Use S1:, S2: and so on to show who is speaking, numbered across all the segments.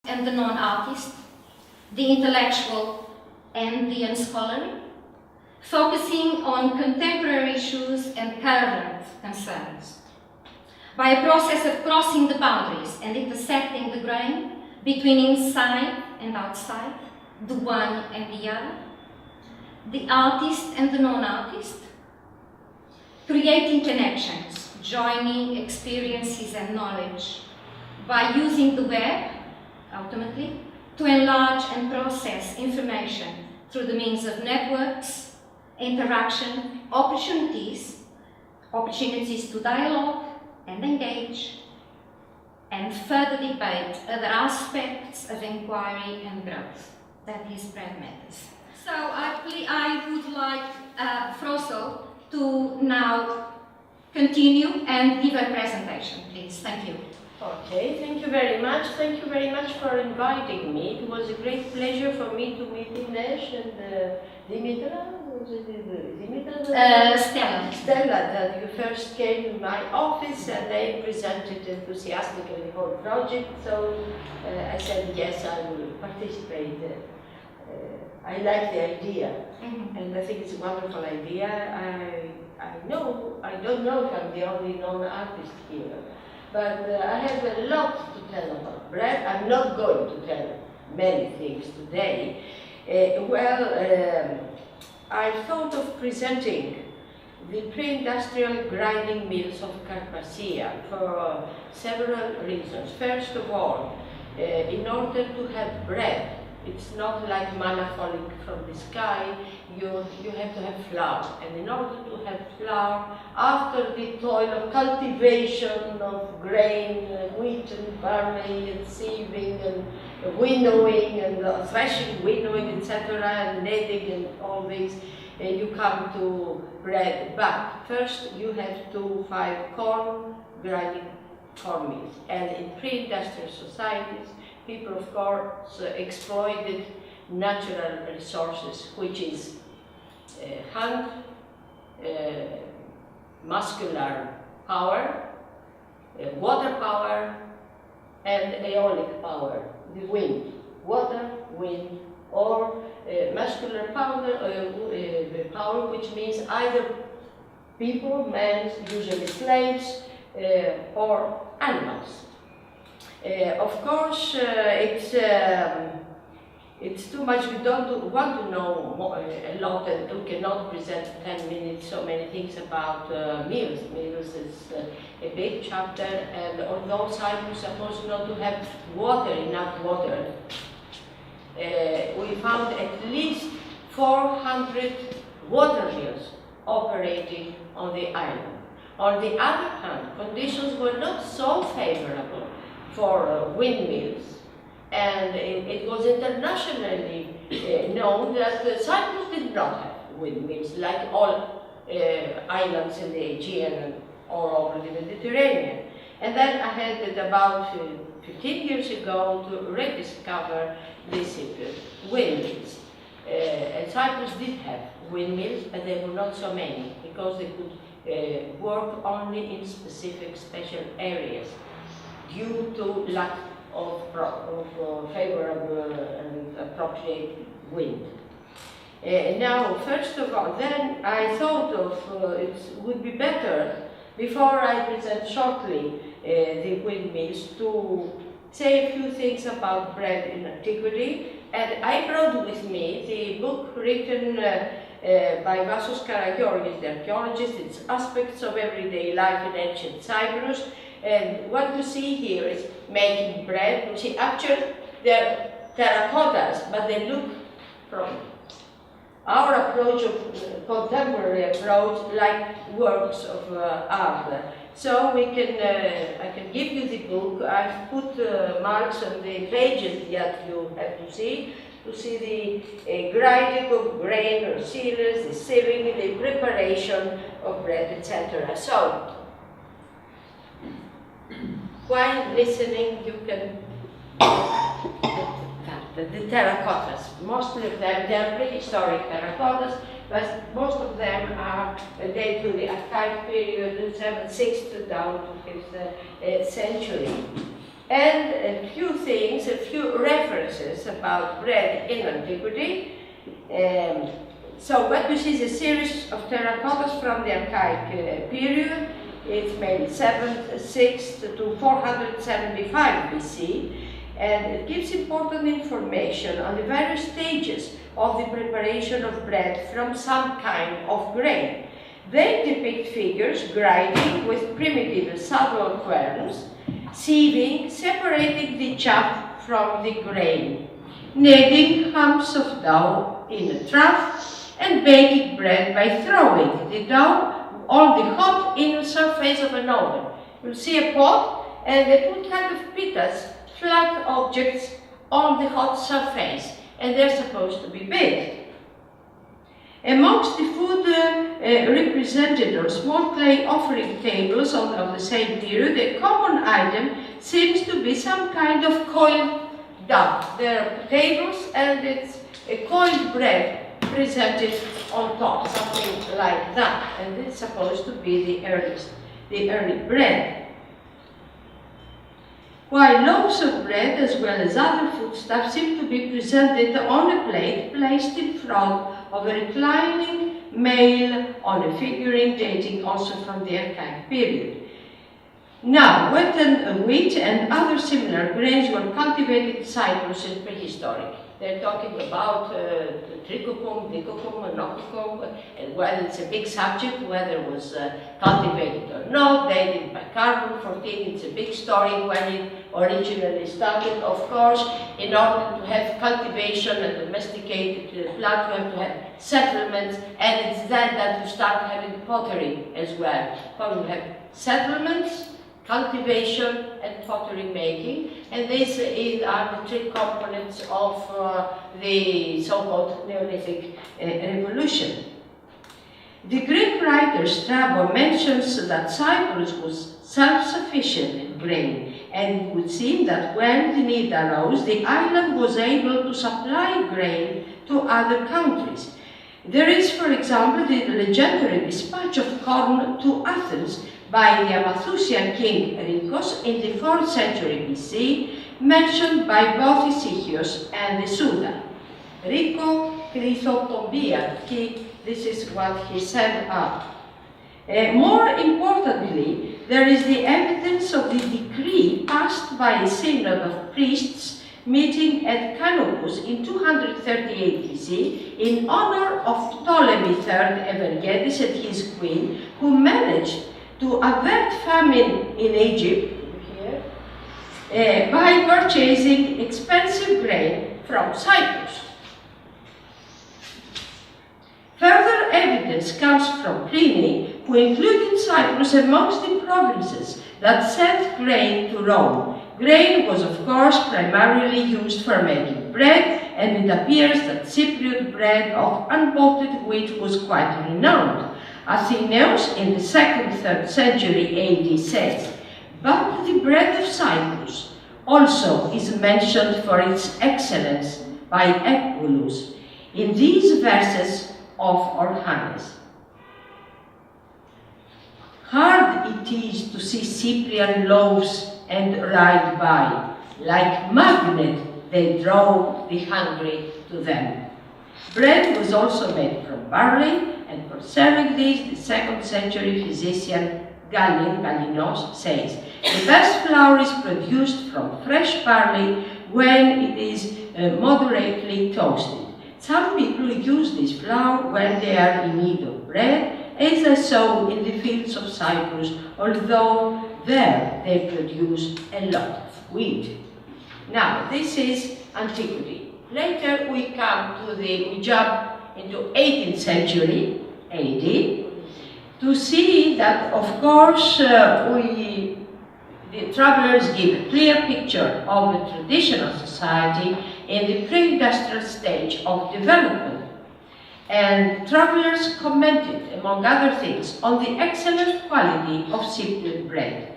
S1: and the non-artist, the intellectual and the unscholarly, focusing on contemporary issues and current concerns. By a process of crossing the boundaries and intersecting the grain between inside and outside, the one and the other, the artist and the non-artist, creating connections, joining experiences and knowledge, by using the web, ultimately, to enlarge and process information through the means of networks, interaction, opportunities to dialogue and engage, and further debate other aspects of inquiry and growth. That is BREADMATTERS. So I would like Froso to now continue and give a presentation, please. Thank you.
S2: Okay, thank you very much. Thank you very much for inviting me. It was a great pleasure for me to meet Inês and Dimitra. Was it Dimitra?
S1: Stella.
S2: Stella, that you first came to my office and they presented enthusiastically the whole project. So I said, yes, I will participate. I like the idea, and I think it's a wonderful idea. I don't know if I'm the only non-artist here. But I have a lot to tell about bread. I'm not going to tell many things today. I thought of presenting the pre-industrial grinding mills of Kheirkhah for several reasons. First of all, in order to have bread, it's not like manna falling from the sky. You have to have flour, and in order to have flour, after the toil of cultivation of grain, wheat and barley, and sieving and winnowing and threshing, winnowing, etc., and kneading and all this, you come to bread. But first you have to find grinding corn mills, and in pre-industrial societies, people, of course, exploited natural resources, which is hand, muscular power, water power, and aeolic power, the wind. Water, wind, or muscular power, power, which means either people, men, usually slaves, or animals. Of course, it's too much. We don't want to know a lot, and we cannot present 10 minutes so many things about meals. Meals is a big chapter, and although Cyprus is supposed not to have enough water, we found at least 400 water mills operating on the island. On the other hand, conditions were not so favorable for windmills, and it was internationally known that Cyprus did not have windmills like all islands in the Aegean and all over the Mediterranean. And then I had it about 15 years ago to rediscover these windmills. And Cyprus did have windmills, but they were not so many, because they could work only in specific special areas due to lack of favorable and appropriate wind. Now, first of all, then I thought of it would be better, before I present shortly the windmills, to say a few things about bread in antiquity. And I brought with me the book written by Voskaridou, the archaeologist. It's Aspects of Everyday Life in Ancient Cyprus. And what you see here is making bread. You see, actually, they're terracottas, but they look from our approach of contemporary approach like works of art. So we can, I can give you the book. I've put marks on the pages that you have to see the grinding of grain or cereals, the sieving, the preparation of bread, etc. So, while listening, you can the terracottas. Mostly of them, they are prehistoric terracottas, but most of them are date to the archaic period, 7th, 6th down to 5th century. And a few things, a few references about bread in antiquity. So what you see is a series of terracottas from the archaic period. It's maybe 7th, 6th to 475 BC, and it gives important information on the various stages of the preparation of bread from some kind of grain. They depict figures grinding with primitive saddle querns, sieving, separating the chaff from the grain, kneading humps of dough in a trough, and baking bread by throwing the dough on the hot inner surface of an oven. You'll see a pot, and they put kind of pitas, flat objects, on the hot surface, and they're supposed to be baked. Amongst the food represented on small clay offering tables of the same period, a common item seems to be some kind of coiled dough. There are tables, and it's a coiled bread presented on top, something like that, and it's supposed to be the early bread. While loaves of bread as well as other foodstuffs seem to be presented on a plate placed in front of a reclining male on a figurine dating also from the archaic period. Now, wheat and other similar grains were cultivated in Cyprus in prehistoric. They're talking about trichocum, dichocum, nocticum, and whether it's a big subject, whether it was cultivated or not, dated by carbon 14. It's a big story when it originally started. Of course, in order to have cultivation and domesticated plant, you have to have settlements, and it's then that you start having pottery as well. So you have settlements, cultivation, and pottery making, and these are the three components of the so-called Neolithic revolution. The Greek writer Strabo mentions that Cyprus was self-sufficient in grain, and it would seem that when the need arose, the island was able to supply grain to other countries. There is, for example, the legendary dispatch of corn to Athens by the Amathusian king Rhikos in the 4th century BC, mentioned by both Isuchios and the Suda. Rhiko Chrysotobia, this is what he said up. More importantly, there is the evidence of the decree passed by a synod of priests meeting at Canopus in 238 BC in honor of Ptolemy III Evergetes and his queen, who managed to avert famine in Egypt by purchasing expensive grain from Cyprus. Further evidence comes from Pliny, who included Cyprus amongst the provinces that sent grain to Rome. Grain was, of course, primarily used for making bread, and it appears that Cypriot bread of unbolted wheat was quite renowned. Athenaeus in the 2nd, 3rd century AD says, "But the bread of Cyprus also is mentioned for its excellence by Epulus in these verses of Orhanes. Hard it is to see Cyprian loaves and ride by. Like magnet they draw the hungry to them." Bread was also made from barley, and concerning this, the 2nd century physician Galinos says, "The best flour is produced from fresh barley when it is moderately toasted. Some people use this flour when they are in need of bread, as I saw in the fields of Cyprus, although there they produce a lot of wheat." Now, this is antiquity. Later we jump into 18th century AD to see that, of course, the travelers give a clear picture of the traditional society in the pre-industrial stage of development. And travelers commented, among other things, on the excellent quality of Cypriot bread.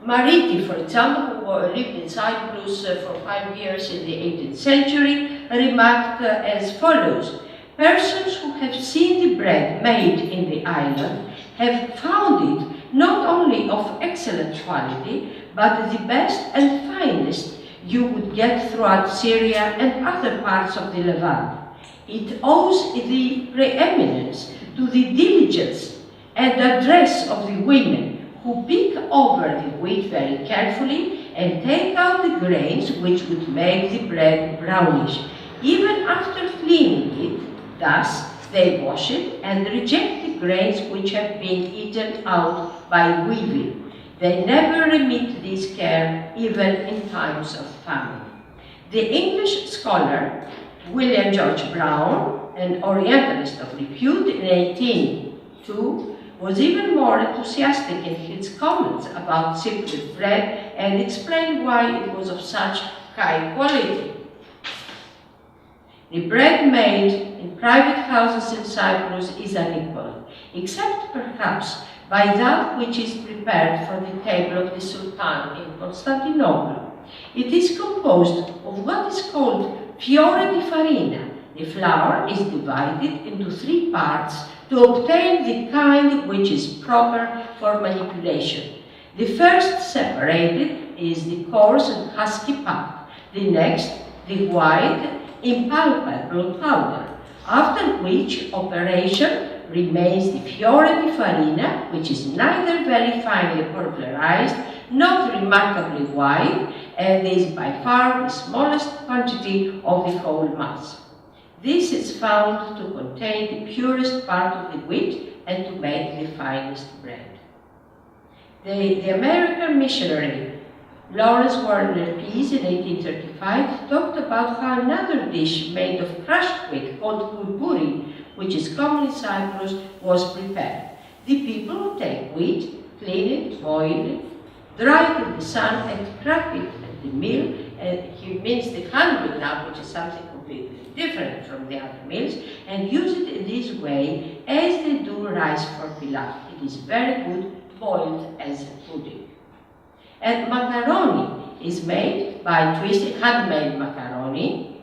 S2: Mariti, for example, who lived in Cyprus for 5 years in the 18th century, remarked as follows: "Persons who have seen the bread made in the island have found it not only of excellent quality, but the best and finest you would get throughout Syria and other parts of the Levant. It owes the preeminence to the diligence and address of the women who pick over the wheat very carefully and take out the grains which would make the bread brownish. Even after cleaning it, thus they wash it and reject the grains which have been eaten out by weevil. They never remit this care even in times of famine. The English scholar William George Brown, an Orientalist of repute in 1802, was even more enthusiastic in his comments about Cyprus bread and explained why it was of such high quality. The bread made in private houses in Cyprus is unequal, except perhaps by that which is prepared for the table of the Sultan in Constantinople. It is composed of what is called fiore di farina. The flour is divided into 3 parts to obtain the kind which is proper for manipulation. The first separated is the coarse and husky pap, the next the white impalpable powder, after which operation remains the fiore di farina, which is neither very finely pulverized, not remarkably white, and is by far the smallest quantity of the whole mass. This is found to contain the purest part of the wheat and to make the finest bread. The American missionary Lawrence Warner Pease in 1835 talked about how another dish made of crushed wheat called pulpuri, which is common in Cyprus, was prepared. The people would take wheat, clean it, boil it, dry it in the sun, and crack it at the mill. And he means the hand mill now, which is something completely different from the other mills, and use it in this way as they do rice for pilaf. It is very good boiled as pudding. And macaroni is made by twisting, handmade macaroni.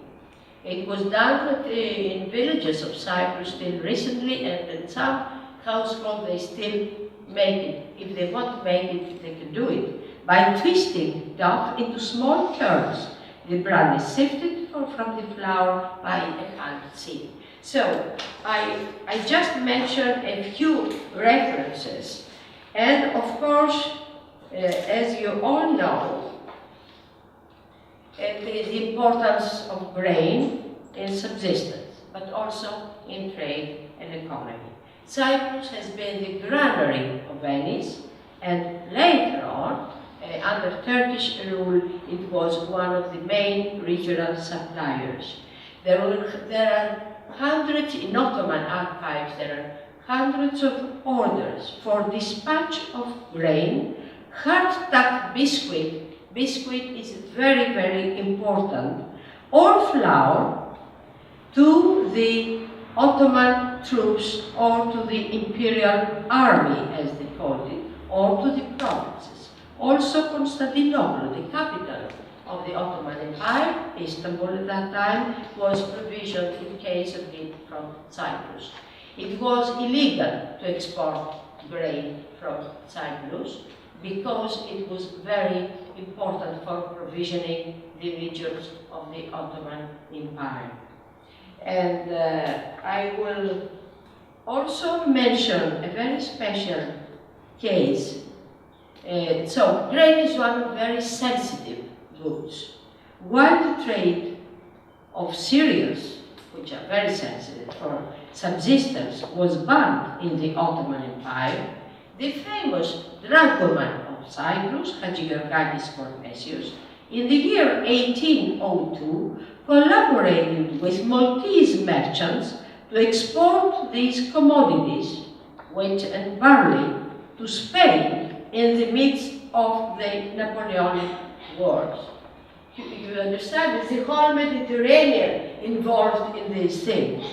S2: It was done in villages of Cyprus till recently, and in some households they still make it. If they want to make it, they can do it by twisting dough into small curds. The bran is sifted from the flour by a hand sieve. So I just mentioned a few references, and of course, as you all know, the importance of grain in subsistence, but also in trade and economy. Cyprus has been the granary of Venice, and later on, under Turkish rule, it was one of the main regional suppliers. There are hundreds in Ottoman archives, there are hundreds of orders for dispatch of grain, hardtack biscuit. Biscuit is very, very important, or flour to the Ottoman troops or to the imperial army, as they called it, or to the provinces. Also Constantinople, the capital of the Ottoman Empire, Istanbul at that time, was provisioned in case of need from Cyprus. It was illegal to export grain from Cyprus because it was very important for provisioning the regions of the Ottoman Empire. And I will also mention a very special case. So grain is one of very sensitive goods. While the trade of cereals, which are very sensitive for subsistence, was banned in the Ottoman Empire, the famous dragoman of Cyprus, Hagiorgakis Cornesius, in the year 1802, collaborated with Maltese merchants to export these commodities, wheat and barley, to Spain in the midst of the Napoleonic Wars. You understand? There's the whole Mediterranean involved in this thing.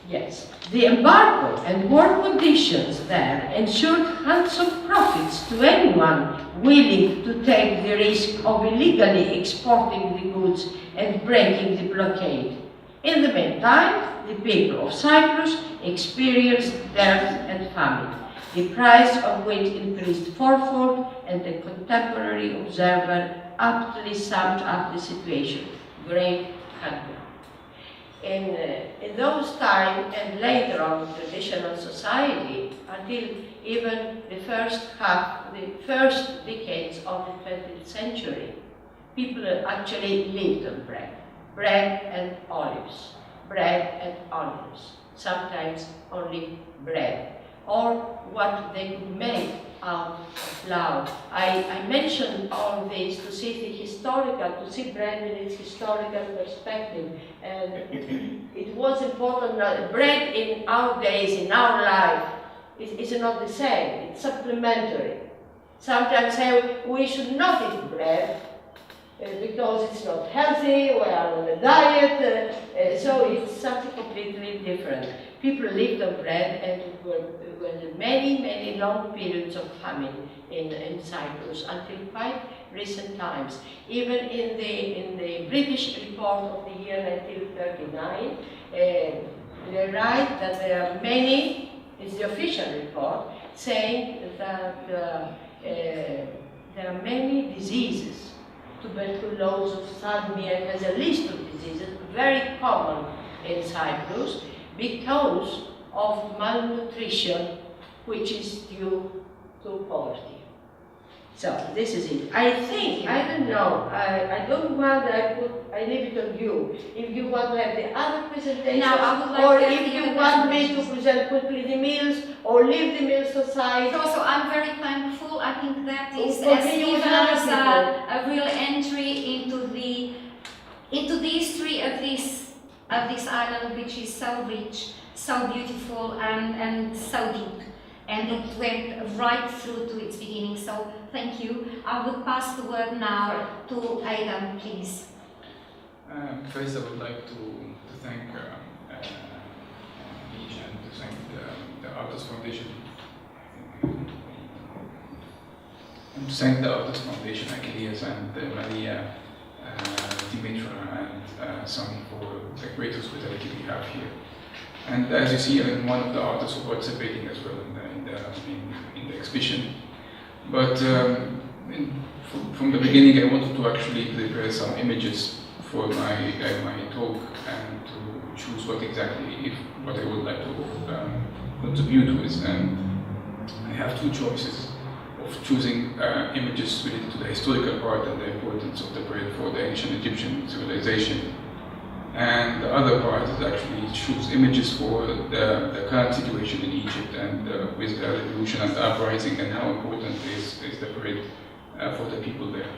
S2: Yes. The embargo and war conditions there ensured handsome profits to anyone willing to take the risk of illegally exporting the goods and breaking the blockade. In the meantime, the people of Cyprus experienced dearth and famine. the price of which increased fourfold, and the contemporary observer aptly summed up the situation. Great hunger. In those times and later on traditional society, until even the first decades of the 20th century, people actually lived on bread and olives, sometimes only bread, or what they could make out of flour. I mentioned all this to see bread in its historical perspective. And it was important that bread in our days, in our life, is not the same, it's supplementary. Sometimes say we should not eat bread because it's not healthy, we are on a diet, so it's something completely different. People lived on bread, and there were many long periods of famine in Cyprus until quite recent times. Even in the British report of the year 1939, they write that there are many, it's the official report, saying that there are many diseases. Tuberculosis, Sarnia, has a list of diseases, very common in Cyprus, because of malnutrition, which is due to poverty. So this is it. I think, I don't know, I don't want, I leave it on you. If you want to have the other presentation,
S1: no, I would like
S2: or
S1: to
S2: if you want me to present quickly the meals, or leave the meals aside.
S1: So I'm very thankful. I think that is
S2: Okay,
S1: given us a real entry into the history of this island, which is so rich, so beautiful, and so deep. And it went right through to its beginning. So thank you. I would pass the word now to Haytham, please.
S3: First, I would like to thank Each and to thank the ARTos Foundation. And to thank the ARTos Foundation, Achilles and Maria, Dimitra and Sonny for the great hospitality we have here. And as you see, I'm one of the artists who are participating as well in the exhibition. But from the beginning, I wanted to actually prepare some images for my talk and to choose what I would like to contribute with. And I have two choices of choosing images related to the historical part and the importance of the bread for the ancient Egyptian civilization. And the other part is actually choose images for the current situation in Egypt and with the revolution and the uprising and how important is the bread for the people there.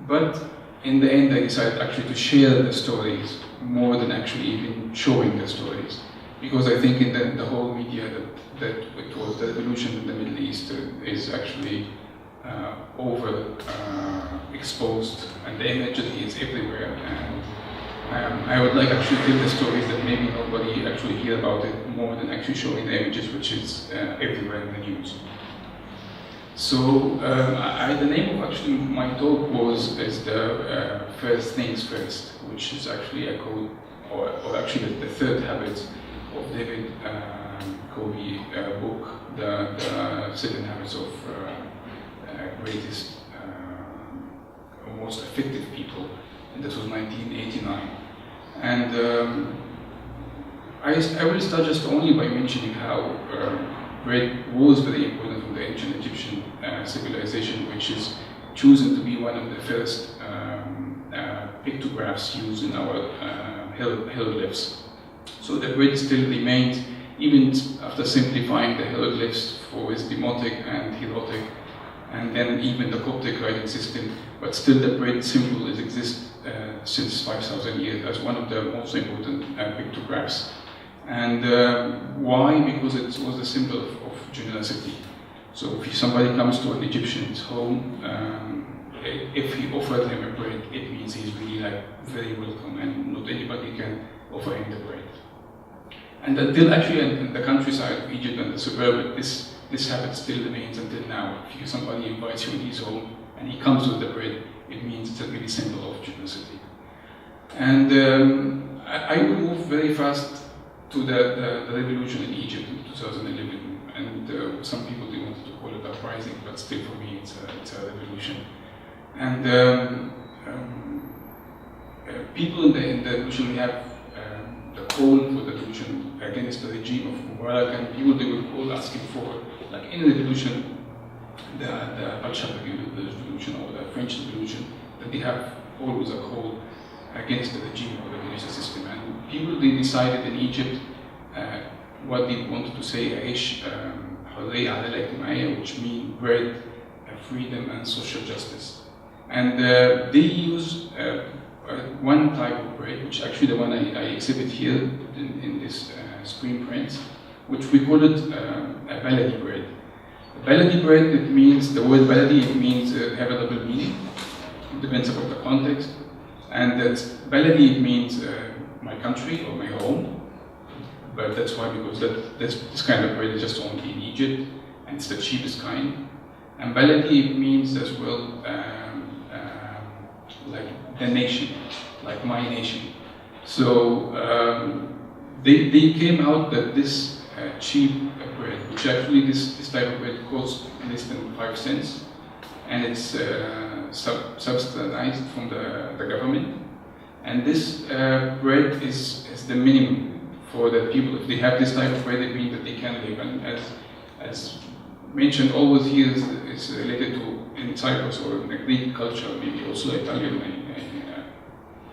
S3: But in the end, I decided actually to share the stories more than actually even showing the stories, because I think in the whole media that it was the revolution in the Middle East is actually over exposed, and the imagery is everywhere. And I would like actually to tell the stories that maybe nobody actually hear about it more than actually showing the images, which is everywhere in the news. So the name of actually my talk is the First Things First, which is actually a code, or actually the third habit of David Covey's book, the 7 Habits of Greatest, most effective people, and this was 1989. And I will start just only by mentioning how bread was very important from the ancient Egyptian civilization, which is chosen to be one of the first pictographs used in our hieroglyphs. So the bread still remained, even after simplifying the hieroglyphs for its demotic and hieratic, and then even the Coptic writing system, but still the bread symbol exists since 5,000 years as one of the most important pictographs. And why? Because it was a symbol of generosity. So if somebody comes to an Egyptian's home, if he offered him a bread, it means he's really very welcome, and not anybody can offer him the bread. And until actually in the countryside of Egypt and the suburban, this habit still remains until now. If somebody invites you in his home and he comes with the bread, it means it's a really symbol of generosity. And I will move very fast to the revolution in Egypt in 2011. And some people they wanted to call it uprising, but still for me it's a revolution. And people in the revolution, we have the call for the revolution against the regime of Mubarak, and people they will call asking for, like in the revolution, the Paschalidou revolution or the French revolution, that they have always a call against the regime or the religious system. And people they decided in Egypt what they wanted to say, حرية عدالة اجتماعية, which means bread, freedom and social justice. And they use one type of bread, which actually the one I exhibit here in this screen print, which we call it a baladi bread. Baladi bread, it means, the word baladi, it means have a double meaning. It depends upon the context. And that baladi, it means my country or my home. But that's why, because this kind of bread is just only in Egypt, and it's the cheapest kind. And baladi, it means as well like the nation, like my nation. So they came out that this cheap bread, which actually this type of bread costs less than 5 cents, and it's subsidized from the government. And this bread is the minimum for the people. If they have this type of bread, it means that they can live. And as mentioned, always here is related to in Cyprus or in the Greek culture, maybe also Italian.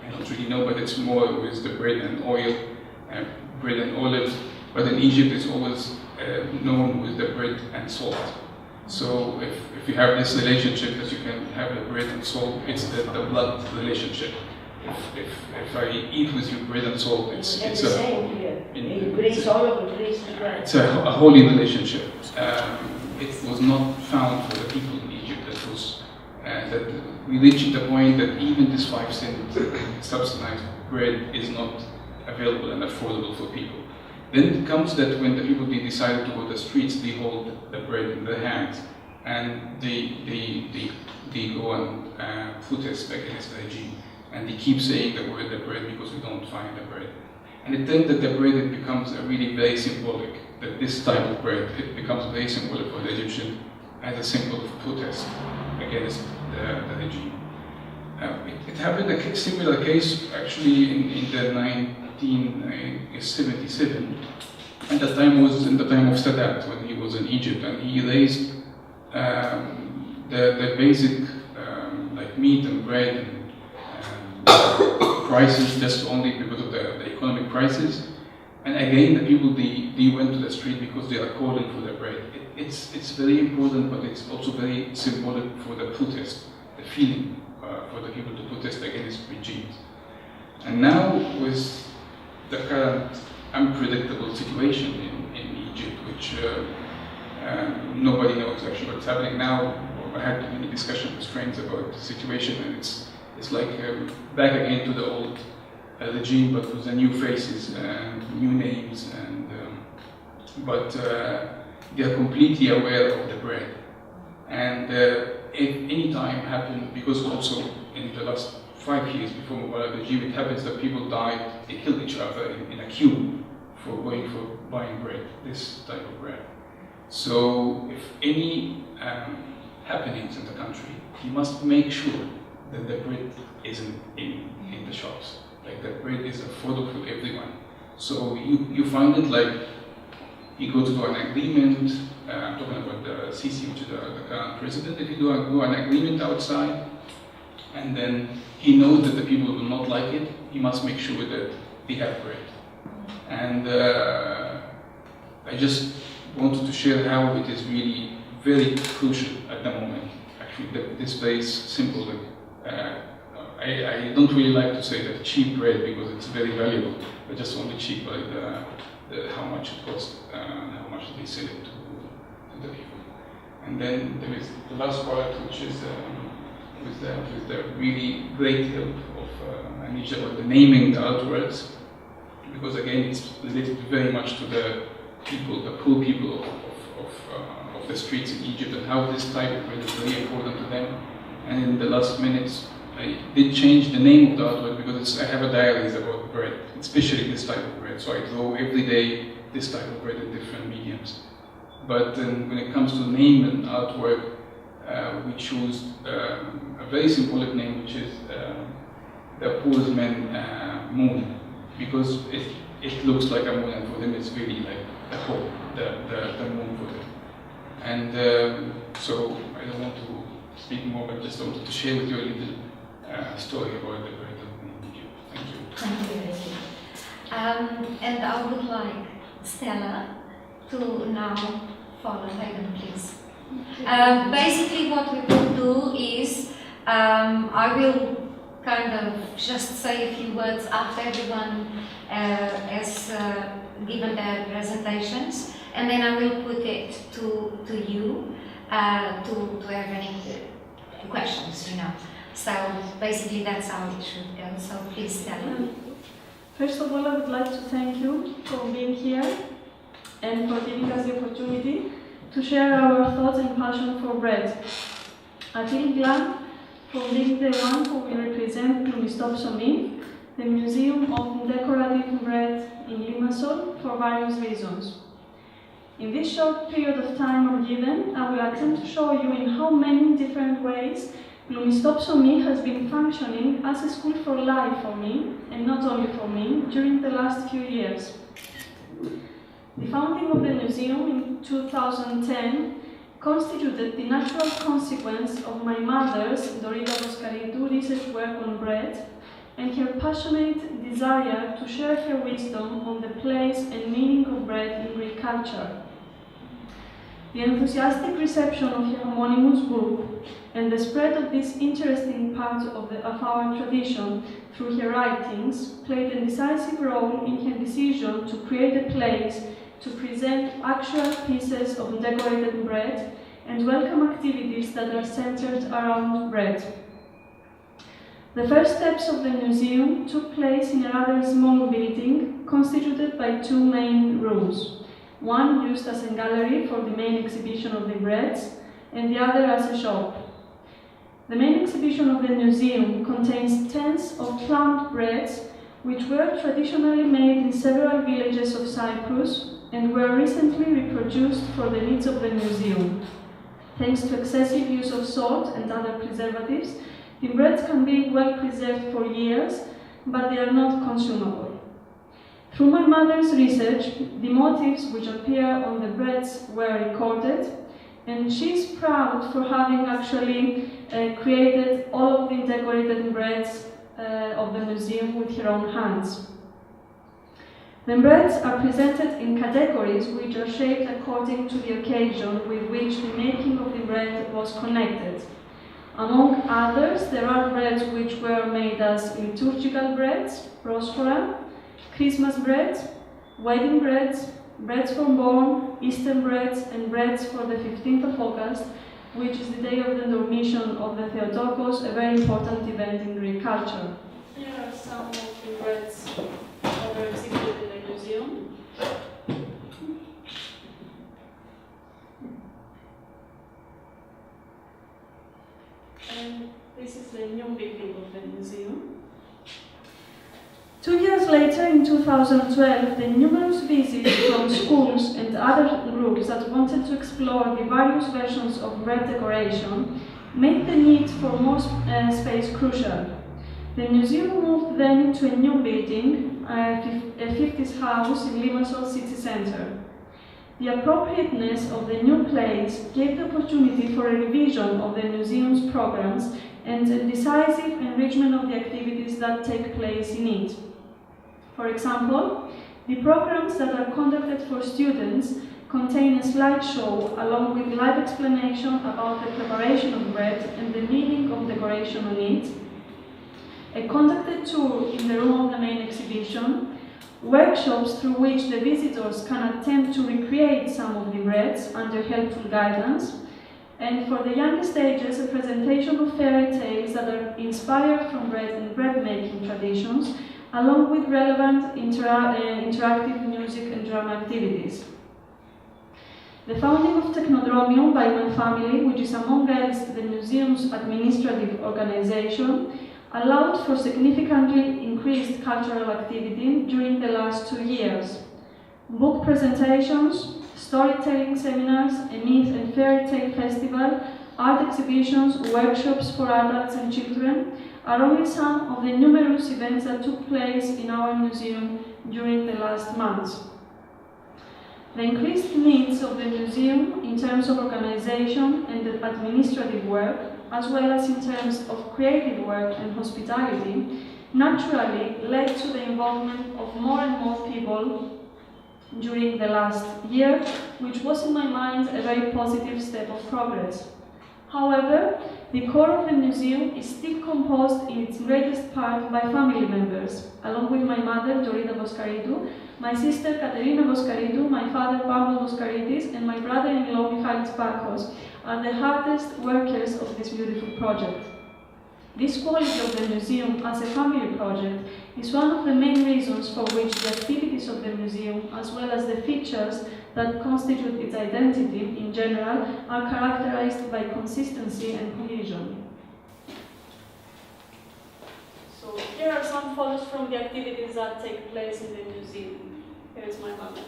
S3: I don't really know, but it's more with the bread and oil, bread and olives. But in Egypt, it's always known with the bread and salt. So if you have this relationship that you can have the bread and salt, it's the blood relationship. If I eat with you bread and salt, it's a
S2: same here. In Greece, all over Greece,
S3: it's a holy relationship. It was not found for the people in Egypt. That we reached the point that even this 5 cent subsidized bread is not available and affordable for people. Then it comes that when the people they decided to go to the streets, they hold the bread in their hands and they go and protest against the regime. And they keep saying the word the bread because we don't find the bread. And it then that the bread it becomes a really very symbolic, that this type of bread, it becomes very symbolic for the Egyptian as a symbol of protest against the regime. It happened a similar case actually in the 1977, and that time was in the time of Sadat when he was in Egypt, and he raised the basic like meat and bread and prices just only because of the economic crisis. And again, the people they went to the street because they are calling for the bread. It's very important, but it's also very symbolic for the protest, the feeling for the people to protest against regimes. And now with the current unpredictable situation in Egypt, which nobody knows actually what's happening now. I had many discussions with friends about the situation, and it's like back again to the old regime, but with the new faces and new names, and but they are completely aware of the bread. And if any time happened, because also in the last 5 years before Mubarak regime, it happens that people died, they killed each other in a queue for buying bread, this type of bread. So if any happenings in the country, you must make sure that the bread isn't in the shops. Like the bread is affordable for everyone. So you find it like you go to do an agreement. I'm talking about the Sisi, which is the current president. If you do an agreement outside, and then he knows that the people will not like it, he must make sure that they have bread. And I just wanted to share how it is really very crucial at the moment. Actually, this very simple. I don't really like to say that cheap bread because it's very valuable, but just only cheap by how much it costs, how much they sell it to the people. And then there is the last part, which is with the really great help of Anisha about the naming the artworks, because again it's related very much to the people, the poor people of the streets in Egypt, and how this type of bread is very important to them. And in the last minutes, I did change the name of the artwork because I have a diary about bread, especially this type of bread. So I draw every day this type of bread in different mediums. But when it comes to name an artwork, we choose a very symbolic name, which is the Poor Man moon, because it looks like a moon, and for them it's really like the hope, the moon for them. And so I don't want to speak more, but just wanted to share with you a little story about the bread of Egypt. Thank you.
S1: Thank you, Egle. And I would like Stella to now follow Haytham, please. Basically what we will do is I will kind of just say a few words after everyone has given their presentations, and then I will put it to you to have any questions, you know. So basically that's how it should go. So please, Stella.
S4: First of all, I would like to thank you for being here and for giving us the opportunity to share our thoughts and passion for bread. I feel glad for being the one who will represent Lusitano, the Museum of Decorative Bread in Limassol, for various reasons. In this short period of time I'm given, I will attempt to show you in how many different ways Lusitano has been functioning as a school for life for me, and not only for me, during the last few years. The founding of the museum in 2010 constituted the natural consequence of my mother's, Voskaridou, research work on bread, and her passionate desire to share her wisdom on the place and meaning of bread in Greek culture. The enthusiastic reception of her homonymous book and the spread of this interesting part of our tradition through her writings played a decisive role in her decision to create a place to present actual pieces of decorated bread and welcome activities that are centered around bread. The first steps of the museum took place in a rather small building constituted by two main rooms, one used as a gallery for the main exhibition of the breads and the other as a shop. The main exhibition of the museum contains tens of plumbed breads which were traditionally made in several villages of Cyprus and were recently reproduced for the needs of the museum. Thanks to excessive use of salt and other preservatives, the breads can be well preserved for years, but they are not consumable. Through my mother's research, the motifs which appear on the breads were recorded, and she is proud for having actually created all of the decorated breads of the museum with her own hands. The breads are presented in categories which are shaped according to the occasion with which the making of the bread was connected. Among others, there are breads which were made as liturgical breads, prosphora, Christmas breads, wedding breads, breads for born, Easter breads, and breads for the 15th of August, which is the day of the Dormition of the Theotokos, a very important event in Greek culture. Here are some of the breads that are exhibited in the museum. And this is the new building of the museum. 2 years later, in 2012, the numerous visits from schools and other groups that wanted to explore the various versions of bread decoration made the need for more space crucial. The museum moved then into a new building, a 50s house in Limassol city centre. The appropriateness of the new place gave the opportunity for a revision of the museum's programs and a decisive enrichment of the activities that take place in it. For example, the programs that are conducted for students contain a slideshow along with live explanation about the preparation of bread and the meaning of decoration on it, a conducted tour in the room of the main exhibition, workshops through which the visitors can attempt to recreate some of the breads under helpful guidance, and for the youngest ages, a presentation of fairy tales that are inspired from bread and bread-making traditions, along with relevant interactive music and drama activities. The founding of Technodromium by my family, which is among else the museum's administrative organization, allowed for significantly increased cultural activity during the last 2 years. Book presentations, storytelling seminars, a myth and fairy tale festival, art exhibitions, workshops for adults and children are only some of the numerous events that took place in our museum during the last months. The increased needs of the museum in terms of organization and administrative work, as well as in terms of creative work and hospitality, naturally led to the involvement of more and more people during the last year, which was in my mind a very positive step of progress. However, the core of the museum is still composed in its greatest part by family members, along with my mother, Voskaridou, my sister, Katerina Voskaridou, my father, Pavlos Voskaridis, and my brother-in-law, Michalis, are the hardest workers of this beautiful project. This quality of the museum as a family project is one of the main reasons for which the activities of the museum, as well as the features that constitute its identity in general, are characterized by consistency and cohesion. So here are some photos from the activities that take place in the museum. Here is my mother.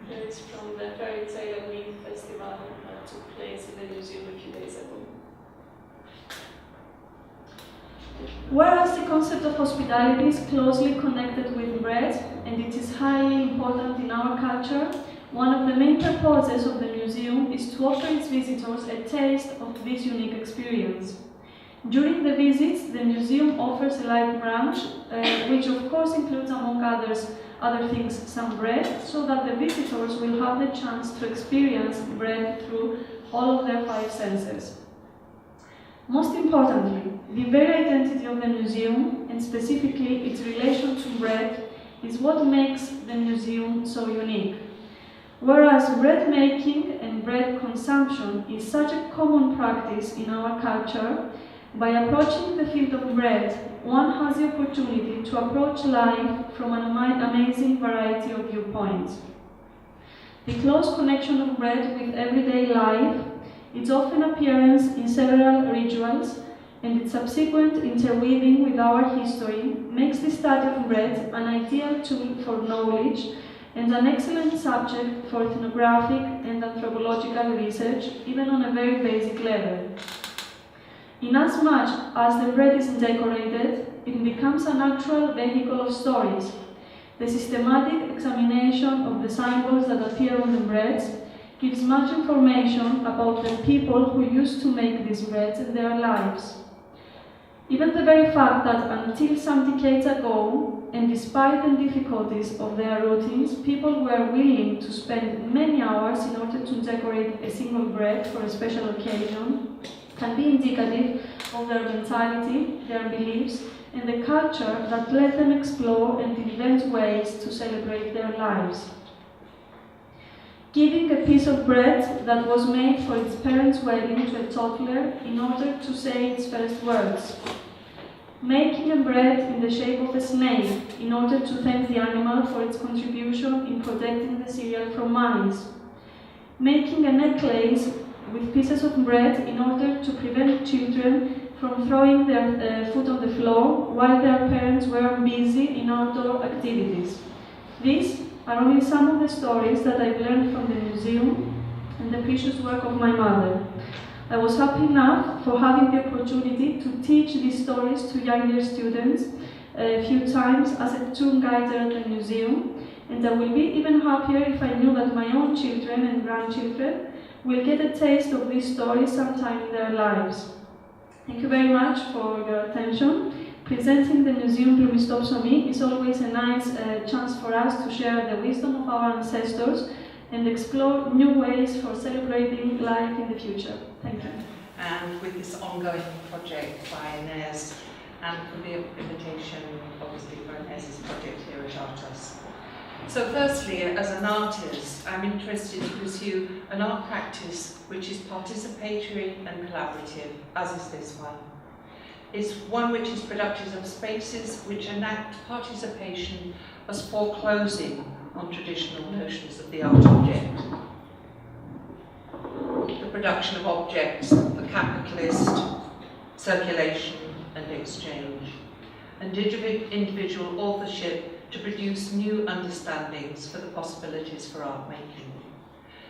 S4: Here is from the Fairy Tale and Myth Festival that took place in the museum a few days ago. Whereas the concept of hospitality is closely connected with bread, and it is highly important in our culture, one of the main purposes of the museum is to offer its visitors a taste of this unique experience. During the visits, the museum offers a light brunch, which of course includes, among other things, some bread, so that the visitors will have the chance to experience bread through all of their 5 senses. Most importantly, the very identity of the museum, and specifically its relation to bread, is what makes the museum so unique. Whereas bread making and bread consumption is such a common practice in our culture, by approaching the field of bread, one has the opportunity to approach life from an amazing variety of viewpoints. The close connection of bread with everyday life, its often appearance in several rituals, and its subsequent interweaving with our history makes the study of bread an ideal tool for knowledge and an excellent subject for ethnographic and anthropological research, even on a very basic level. Inasmuch as the bread is decorated, it becomes a natural vehicle of stories. The systematic examination of the symbols that appear on the breads gives much information about the people who used to make these breads and their lives. Even the very fact that until some decades ago, and despite the difficulties of their routines, people were willing to spend many hours in order to decorate a single bread for a special occasion, can be indicative of their mentality, their beliefs, and the culture that let them explore and invent ways to celebrate their lives. Giving a piece of bread that was made for its parents' wedding to a toddler in order to say its first words. Making a bread in the shape of a snake in order to thank the animal for its contribution in protecting the cereal from mice. Making a necklace with pieces of bread in order to prevent children from throwing their food on the floor while their parents were busy in outdoor activities. These are only some of the stories that I've learned from the museum and the precious work of my mother. I was happy enough for having the opportunity to teach these stories to younger students a few times as a tour guide at the museum, and I will be even happier if I knew that my own children and grandchildren will get a taste of these stories sometime in their lives. Thank you very much for your attention. Presenting the Museum Plumistopsomi is always a nice chance for us to share the wisdom of our ancestors and explore new ways for celebrating life in the future. Thank you.
S5: And with this ongoing project by Inês, and for the invitation, obviously, for Inês's project here at ARTos. So firstly, as an artist, I'm interested to pursue an art practice which is participatory and collaborative, as is this one. It's one which is productive of spaces which enact participation as foreclosing on traditional notions of the art object. The production of objects for capitalist circulation and exchange, and individual authorship to produce new understandings for the possibilities for art making.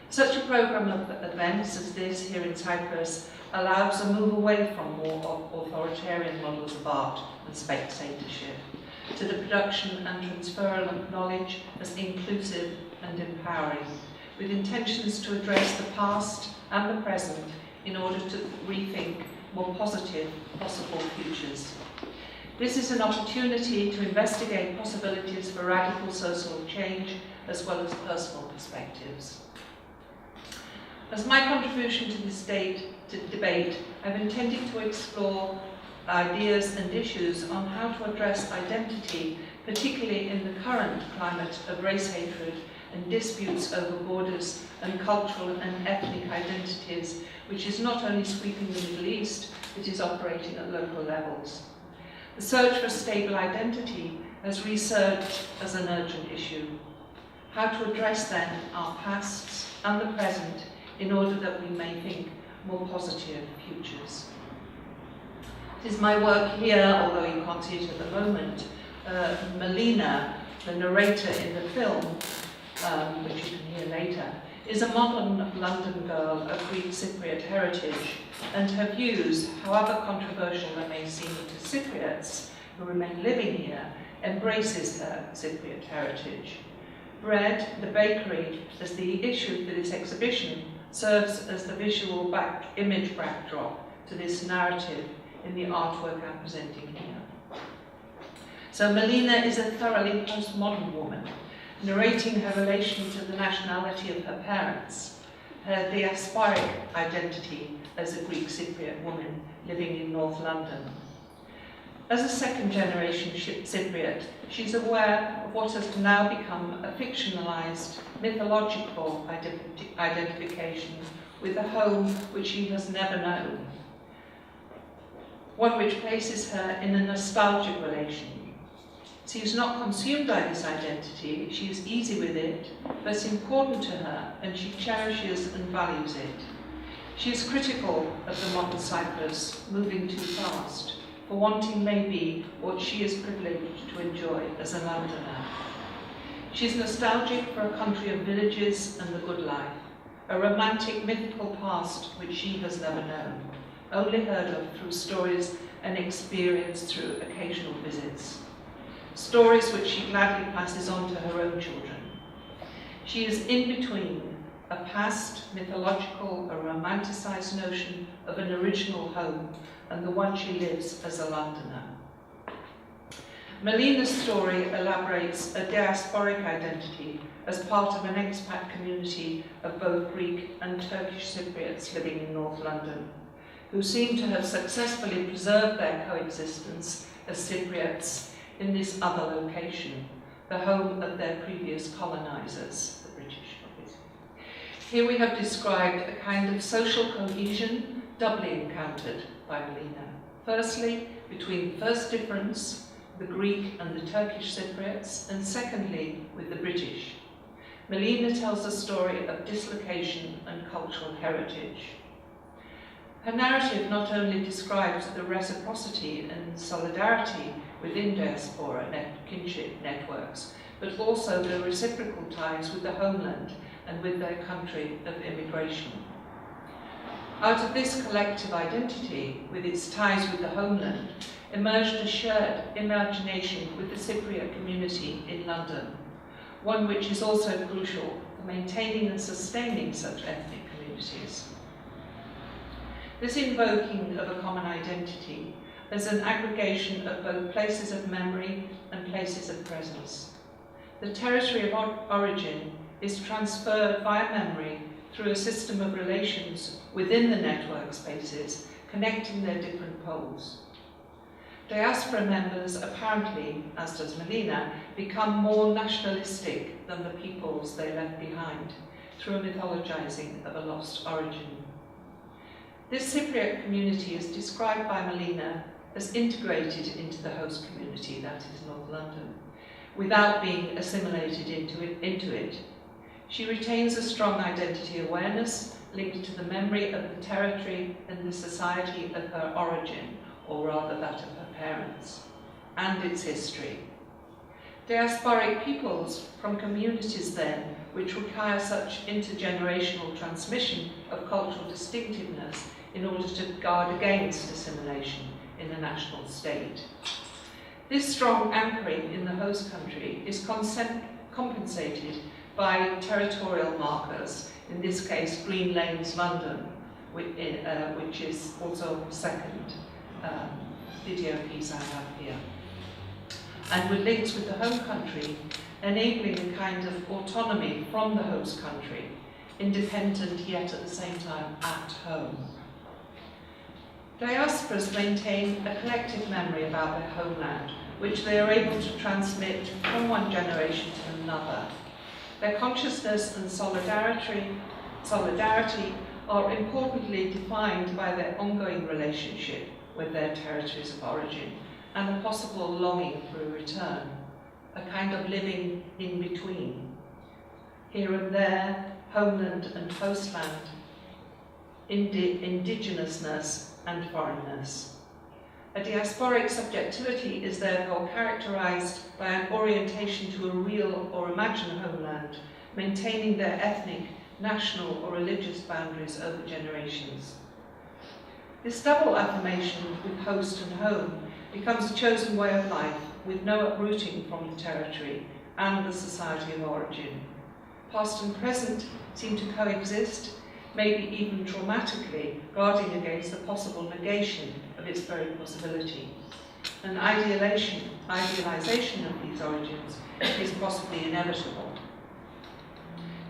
S5: Such a programme of events as this here in Cyprus allows a move away from more authoritarian models of art and spectatorship to the production and transfer of knowledge as inclusive and empowering, with intentions to address the past and the present in order to rethink more positive possible futures. This is an opportunity to investigate possibilities for radical social change as well as personal perspectives. As my contribution to this debate, I've intended to explore ideas and issues on how to address identity, particularly in the current climate of race hatred and disputes over borders and cultural and ethnic identities, which is not only sweeping the Middle East, but is operating at local levels. The search for stable identity has resurged as an urgent issue. How to address then our pasts and the present in order that we may think more positive futures. It is my work here, although you can't see it at the moment. Melina, the narrator in the film, which you can hear later, is a modern London girl of Greek Cypriot heritage, and her views, however controversial they may seem to Cypriots who remain living here, embraces her Cypriot heritage. Bread, the bakery, as the issue for this exhibition, serves as the visual image backdrop to this narrative in the artwork I'm presenting here. So Melina is a thoroughly postmodern woman, narrating her relation to the nationality of her parents, her diasporic identity as a Greek Cypriot woman living in North London. As a second-generation Cypriot, she's aware of what has now become a fictionalized, mythological identification with a home which she has never known, one which places her in a nostalgic relation. She is not consumed by this identity, she is easy with it, but it's important to her and she cherishes and values it. She is critical of the modern Cyprus moving too fast, for wanting maybe what she is privileged to enjoy as a Londoner. She is nostalgic for a country of villages and the good life, a romantic mythical past which she has never known, only heard of through stories and experienced through occasional visits. Stories which she gladly passes on to her own children. She is in between a past, mythological, a romanticized notion of an original home and the one she lives as a Londoner. Melina's story elaborates a diasporic identity as part of an expat community of both Greek and Turkish Cypriots living in North London, who seem to have successfully preserved their coexistence as Cypriots in this other location, the home of their previous colonizers, the British, obviously. Here we have described a kind of social cohesion doubly encountered by Melina. Firstly, between the first difference, the Greek and the Turkish Cypriots, and secondly, with the British. Melina tells a story of dislocation and cultural heritage. Her narrative not only describes the reciprocity and solidarity within diaspora kinship networks, but also the reciprocal ties with the homeland and with their country of immigration. Out of this collective identity, with its ties with the homeland, emerged a shared imagination with the Cypriot community in London, one which is also crucial for maintaining and sustaining such ethnic communities. This invoking of a common identity as an aggregation of both places of memory and places of presence. The territory of origin is transferred via memory through a system of relations within the network spaces, connecting their different poles. Diaspora members apparently, as does Melina, become more nationalistic than the peoples they left behind, through a mythologizing of a lost origin. This Cypriot community is described by Melina as integrated into the host community, that is North London, without being assimilated into it. She retains a strong identity awareness linked to the memory of the territory and the society of her origin, or rather that of her parents, and its history. Diasporic peoples from communities then, which require such intergenerational transmission of cultural distinctiveness in order to guard against assimilation in the national state. This strong anchoring in the host country is compensated by territorial markers, in this case Green Lanes London, which is also the second video piece I have here, and with links with the home country, enabling a kind of autonomy from the host country, independent yet at the same time at home. Diasporas maintain a collective memory about their homeland, which they are able to transmit from one generation to another. Their consciousness and solidarity are importantly defined by their ongoing relationship with their territories of origin and a possible longing for a return, a kind of living in between. Here and there, homeland and hostland, indigenousness and foreignness. A diasporic subjectivity is therefore characterized by an orientation to a real or imagined homeland, maintaining their ethnic, national or religious boundaries over generations. This double affirmation with host and home becomes a chosen way of life with no uprooting from the territory and the society of origin. Past and present seem to coexist, maybe even traumatically, guarding against the possible negation of its very possibility. An idealization of these origins is possibly inevitable.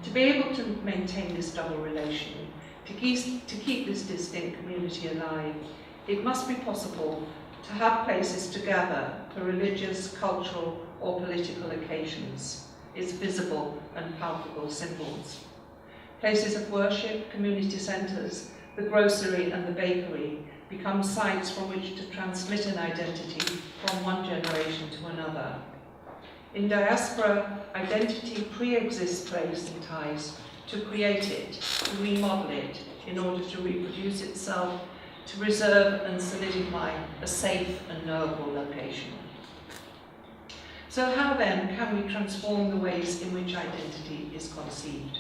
S5: To be able to maintain this double relation, to keep this distinct community alive, it must be possible to have places to gather for religious, cultural or political occasions, its visible and palpable symbols. Places of worship, community centres, the grocery and the bakery become sites from which to transmit an identity from one generation to another. In diaspora, identity pre-exists place and ties to create it, to remodel it, in order to reproduce itself, to preserve and solidify a safe and knowable location. So how then can we transform the ways in which identity is conceived?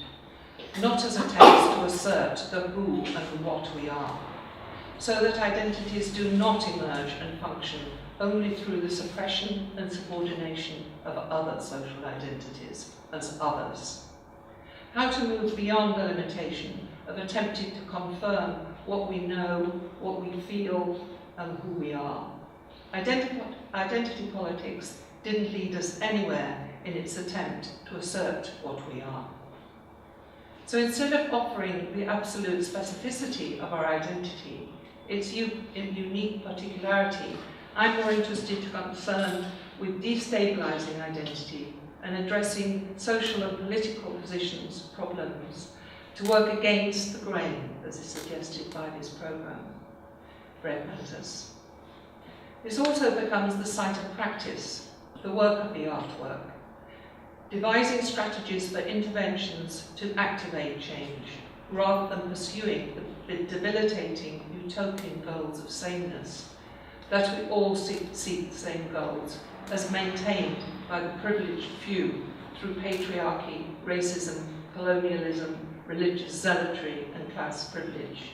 S5: Not as attempts to assert the who and the what we are, so that identities do not emerge and function only through the suppression and subordination of other social identities as others. How to move beyond the limitation of attempting to confirm what we know, what we feel, and who we are. Identity politics didn't lead us anywhere in its attempt to assert what we are. So instead of offering the absolute specificity of our identity, its unique particularity, I'm more interested to concern with destabilizing identity and addressing social and political positions, problems, to work against the grain, as is suggested by this programme, Bread Matters. This also becomes the site of practice, the work of the artwork, devising strategies for interventions to activate change, rather than pursuing the debilitating utopian goals of sameness, that we all seek the same goals, as maintained by the privileged few through patriarchy, racism, colonialism, religious zealotry, and class privilege.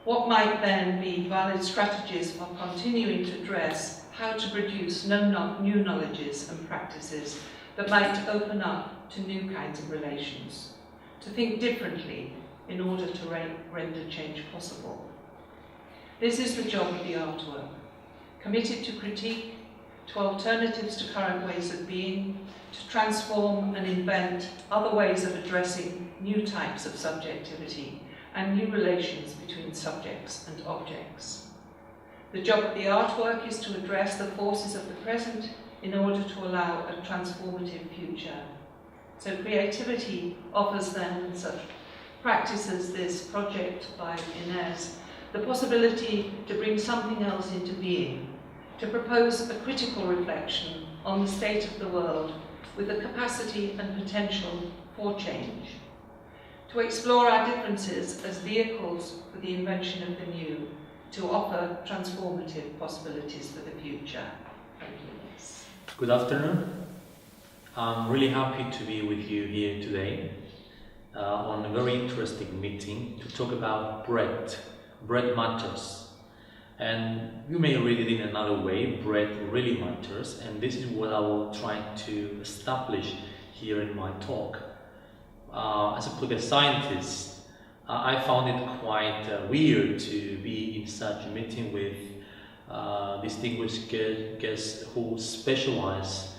S5: What might then be valid strategies for continuing to address how to produce new knowledges and practices that might open up to new kinds of relations, to think differently in order to render change possible? This is the job of the artwork, committed to critique, to alternatives to current ways of being, to transform and invent other ways of addressing new types of subjectivity and new relations between subjects and objects. The job of the artwork is to address the forces of the present in order to allow a transformative future. So creativity offers then, in such practice as this project by Inês, the possibility to bring something else into being, to propose a critical reflection on the state of the world with the capacity and potential for change, to explore our differences as vehicles for the invention of the new, to offer transformative possibilities for the future. Thank you, Inês.
S6: Good afternoon. I'm really happy to be with you here today on a very interesting meeting to talk about bread. Bread matters. And you may read it in another way, bread really matters, and this is what I will try to establish here in my talk. As a political scientist, I found it quite weird to be in such a meeting with distinguished guests who specialize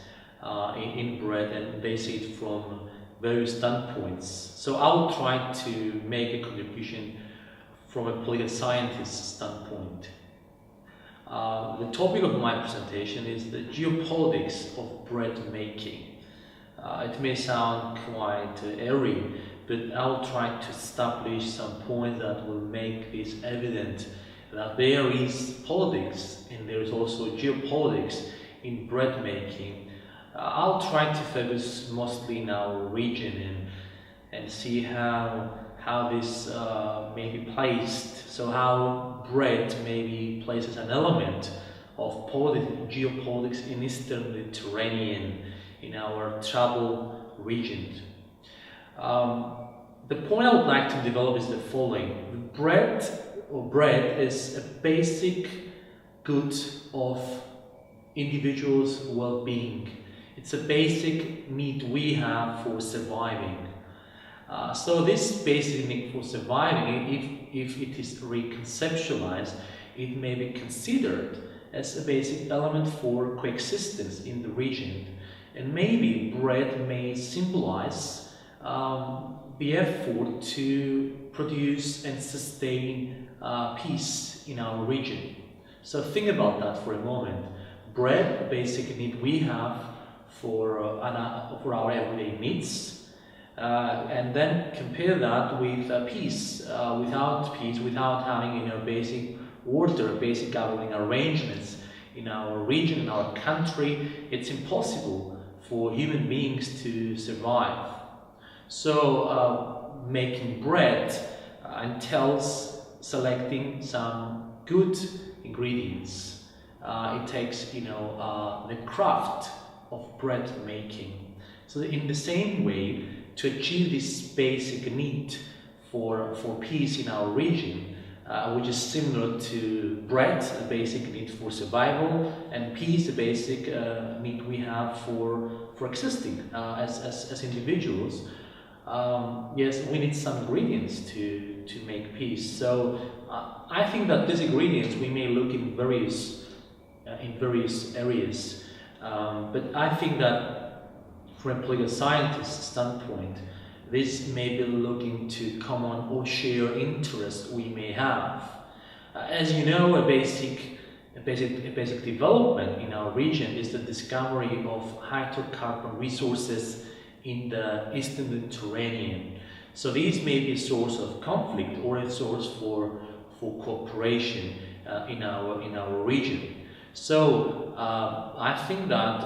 S6: in bread, and they see it from various standpoints. So I will try to make a contribution from a political scientist standpoint. The topic of my presentation is the geopolitics of bread making. It may sound quite airy, but I will try to establish some points that will make this evident, that there is politics and there is also geopolitics in bread making. I'll try to focus mostly in our region and see how this may be placed, so how bread may be placed as an element of geopolitics in Eastern Mediterranean, in our travel region. The point I would like to develop is the following. Bread is a basic good of individuals' well-being. It's a basic need we have for surviving. So this basic need for surviving, if it is reconceptualized, it may be considered as a basic element for coexistence in the region. And maybe bread may symbolize the effort to produce and sustain peace in our region. So think about that for a moment. Bread, a basic need we have for our everyday needs, and then compare that with peace. Without peace, without having basic order, basic governing arrangements in our region, in our country, it's impossible for human beings to survive. So making bread entails selecting some good ingredients. It takes the craft of bread making. So in the same way, to achieve this basic need for peace in our region, which is similar to bread, a basic need for survival, and peace, a basic need we have for existing as individuals. Yes, we need some ingredients to make peace. So I think that these ingredients we may look in various areas, but I think that from a political scientist standpoint, this may be looking to common or shared interests we may have. As you know, a basic development in our region is the discovery of hydrocarbon resources in the Eastern Mediterranean. So these may be a source of conflict or a source for cooperation in our region. So I think that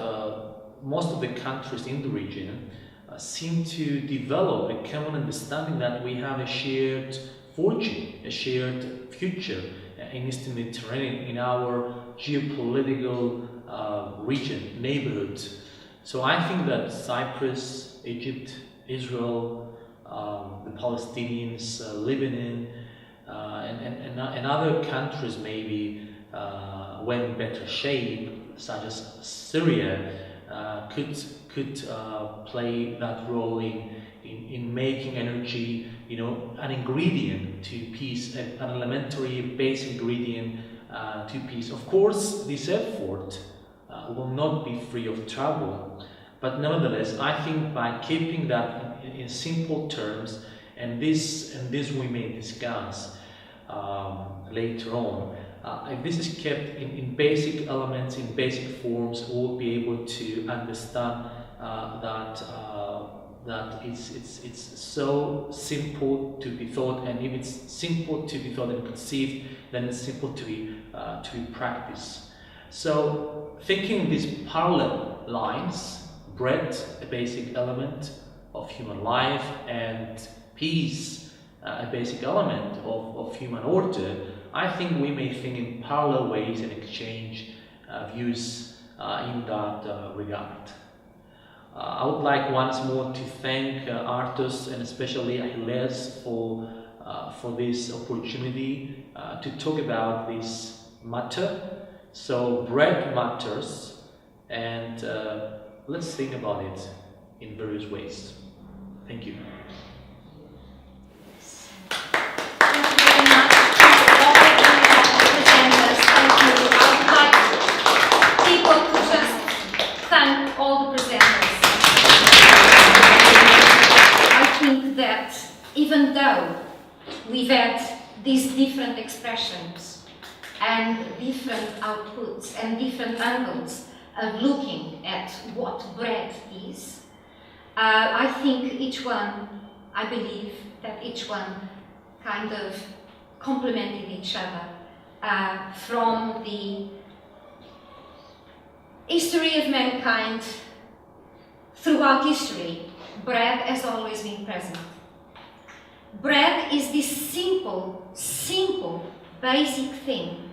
S6: most of the countries in the region seem to develop a common understanding that we have a shared fortune, a shared future in Eastern Mediterranean, in our geopolitical region, neighborhood. So I think that Cyprus, Egypt, Israel, the Palestinians, Lebanon, and other countries maybe when in better shape, such as Syria, could play that role in making energy, an ingredient to peace, an elementary basic ingredient to peace. Of course, this effort will not be free of trouble, but nevertheless, I think by keeping that in simple terms, and this we may discuss later on. If this is kept in basic elements, in basic forms, we'll be able to understand that it's so simple to be thought, and if it's simple to be thought and conceived, then it's simple to be practiced. So thinking these parallel lines, bread, a basic element of human life, and peace, a basic element of human order, I think we may think in parallel ways and exchange views in that regard. I would like once more to thank ARTos and especially Ines for this opportunity to talk about this matter. So bread matters, and let's think about it in various ways. Thank you.
S1: Thank you very much to all of the presenters. Thank you. I would like people to just thank all the presenters. I think that even though we've had these different expressions and different outputs and different angles of looking at what bread is, I think each one, I believe that each one kind of complemented each other from the history of mankind. Throughout history, bread has always been present. Bread is this simple, basic thing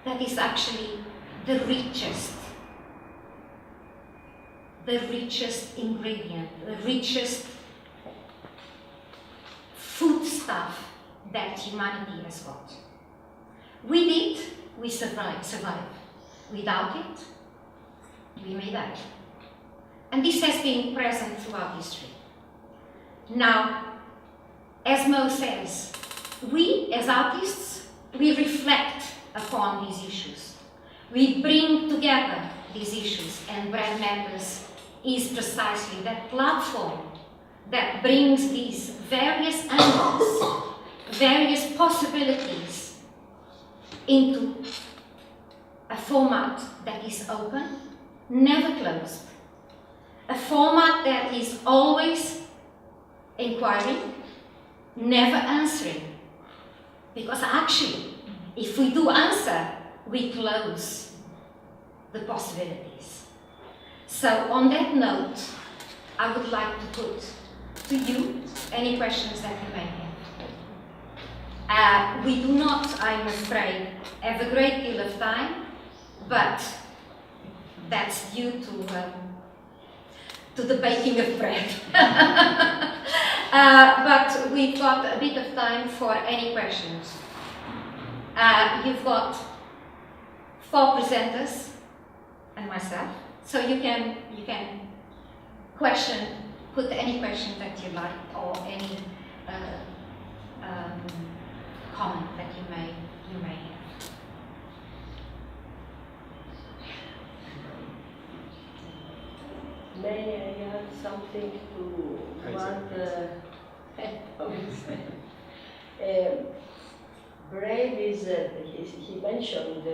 S1: that is actually the richest ingredient, the richest foodstuff that humanity has got. With it, we survive. Without it, we may die. And this has been present throughout history. Now, as Mo says, we as artists, we reflect upon these issues. We bring together these issues, and Bread Matters is precisely that platform that brings these various angles, various possibilities into a format that is open, never closed, a format that is always inquiring, never answering. Because actually, if we do answer, we close the possibilities. So on that note, I would like to put to you any questions that you may have. We do not, I'm afraid, have a great deal of time, but that's due to the baking of bread. But we've got a bit of time for any questions. You've got 4 presenters and myself, so you can put any question that you like, or any comment that you may have.
S2: May I add something to what Haytham said? Bread is, he mentioned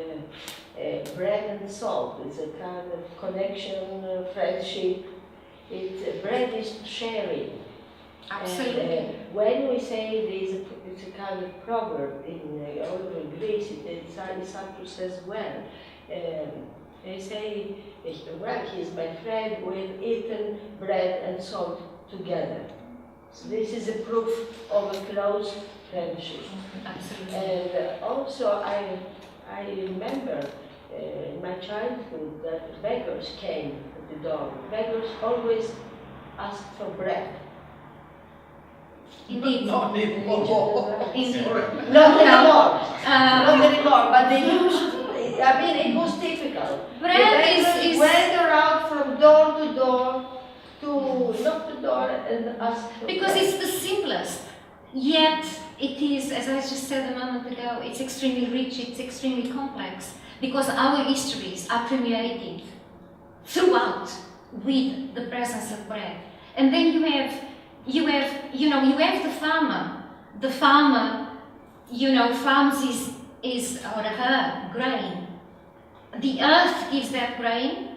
S2: bread and salt. It's a kind of connection, friendship. Bread is sharing.
S1: Absolutely.
S2: And when we say this, it's a kind of proverb in all over Greece, it's in Cyprus as well. They say, well, he's my friend, we've eaten bread and salt together. So this is a proof of a close friendship.
S1: Absolutely.
S2: And also I remember in my childhood that beggars came at the door. Beggars always asked for bread.
S1: Indeed.
S7: Not anymore.
S1: Indeed.
S2: Not anymore, but they used to. I mean, it was typical.
S1: Bread
S2: is went around from door to door to knock the door and ask for
S1: because
S2: bread.
S1: it's the simplest. Yet it is, as I just said a moment ago, it's extremely rich, it's extremely complex, because our histories are permeated throughout with the presence of bread. And then you have the farmer. The farmer, farms his or her grain. The earth gives that grain.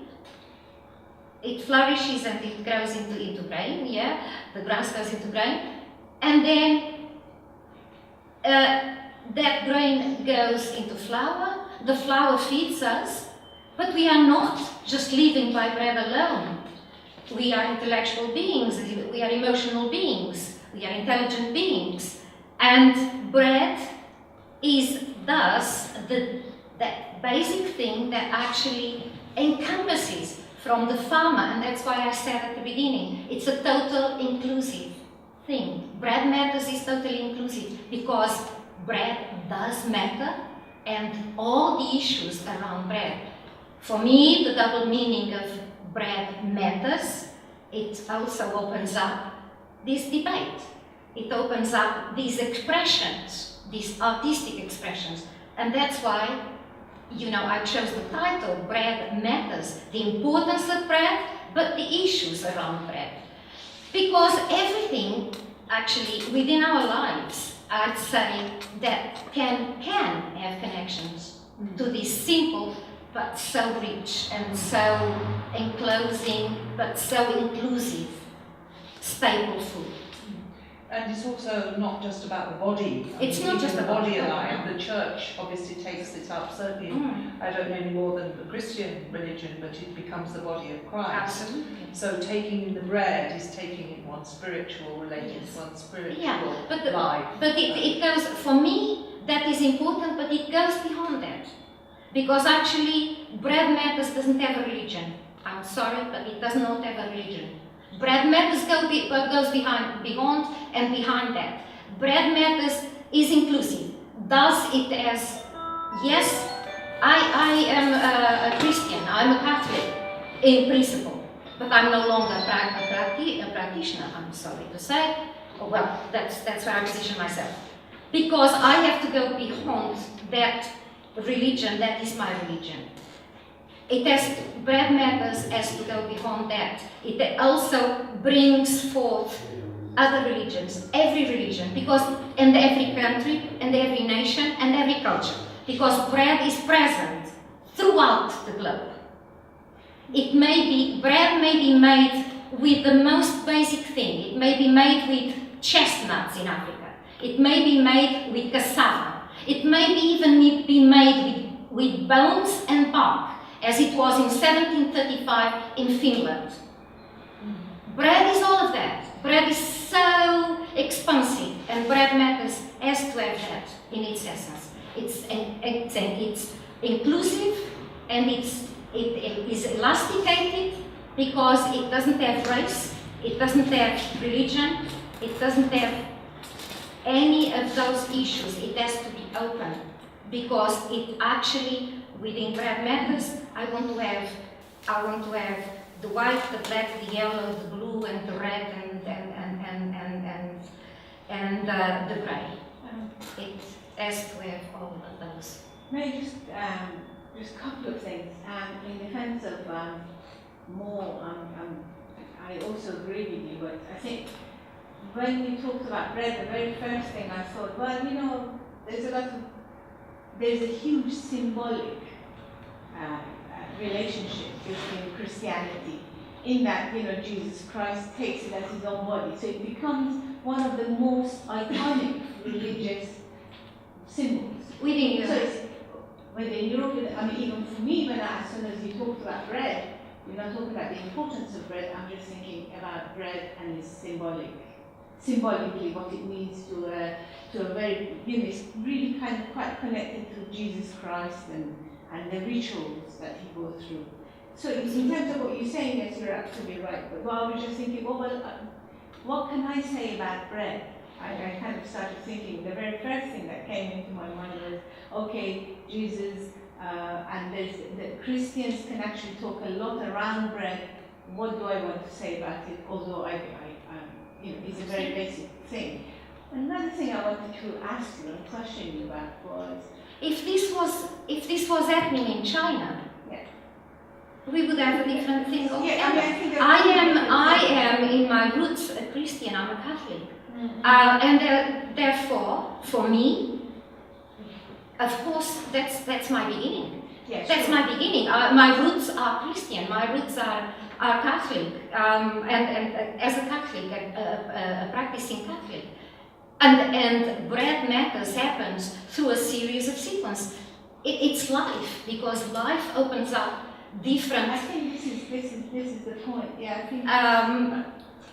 S1: It flourishes and it grows into grain. Yeah, the grass goes into grain, and then that grain goes into flour. The flour feeds us, but we are not just living by bread alone. We are intellectual beings. We are emotional beings. We are intelligent beings. And bread is thus that basic thing that actually encompasses from the farmer, and that's why I said at the beginning, it's a total inclusive thing. Bread matters is totally inclusive because bread does matter and all the issues around bread. For me, the double meaning of bread matters. It also opens up this debate. It opens up these expressions, these artistic expressions, and that's why, you know, I chose the title, Bread Matters, the importance of bread, but the issues around bread. Because everything, actually, within our lives, I'd say, that can have connections to this simple, but so rich and so enclosing, but so inclusive, staple food.
S5: And it's also not just about the body.
S1: It's not just
S5: the
S1: about
S5: body
S1: the body.
S5: alive. The church obviously takes it up, certainly, I don't know any more than the Christian religion, but it becomes the body of Christ.
S1: Absolutely.
S5: So taking the bread is taking it one spiritual, related to one spiritual life.
S1: But it goes, for me, that is important, but it goes beyond that. Because actually, bread matters doesn't have a religion. I'm sorry, but it does not have a religion. Bread matters goes beyond and behind that. Bread matters is inclusive. Does it as, yes, I am a Christian, I'm a Catholic in principle, but I'm no longer a practitioner, I'm sorry to say. Oh, well, that's where I position myself. Because I have to go beyond that religion, that is my religion. Bread matters has to go beyond that. It also brings forth other religions, every religion, and every country, and every nation, and every culture. Because bread is present throughout the globe. Bread may be made with the most basic thing. It may be made with chestnuts in Africa. It may be made with cassava. It may even be made with bones and bark, as it was in 1735 in Finland. Bread is all of that. Bread is so expansive, and bread matters has to have that in its essence. It's inclusive, and it is elasticated because it doesn't have race, it doesn't have religion, it doesn't have any of those issues. It has to be open because it actually, within bread matters, I want to have the white, the black, the yellow, the blue, and the red, and the grey. It has to have all of those.
S7: May I just a couple of things. In defense of I also agree with you, but I think when you talked about bread, the very first thing I thought, well, you know, there's a huge symbolic relationship between Christianity, in that, you know, Jesus Christ takes it as his own body, so it becomes one of the most iconic religious symbols
S1: Within Europe.
S7: So within Europe, I mean, even for me, as soon as you talked about bread, you're not talking about the importance of bread. I'm just thinking about bread and its symbolically what it means to a very, you know, it's really kind of quite connected to Jesus Christ and the rituals that he goes through. So in terms of what you're saying, yes, you're absolutely right. But I was just thinking, what can I say about bread? I kind of started thinking, the very first thing that came into my mind was, okay, Jesus, and the Christians can actually talk a lot around bread. What do I want to say about it? Although you know, it's a very basic thing. Another thing I wanted to ask you and question you about was,
S1: if this was happening in China, we would have a different thing altogether.
S7: Yeah, I
S1: am in my roots a Christian. I'm a Catholic, and therefore, for me, of course, that's my beginning.
S7: Yeah,
S1: that's
S7: sure.
S1: my beginning. My roots are Christian. My roots are Catholic, and as a Catholic, a practicing Catholic. And bread matters happens through a series of sequences. It's life, because life opens up different.
S7: I think this is the point. Yeah, I think.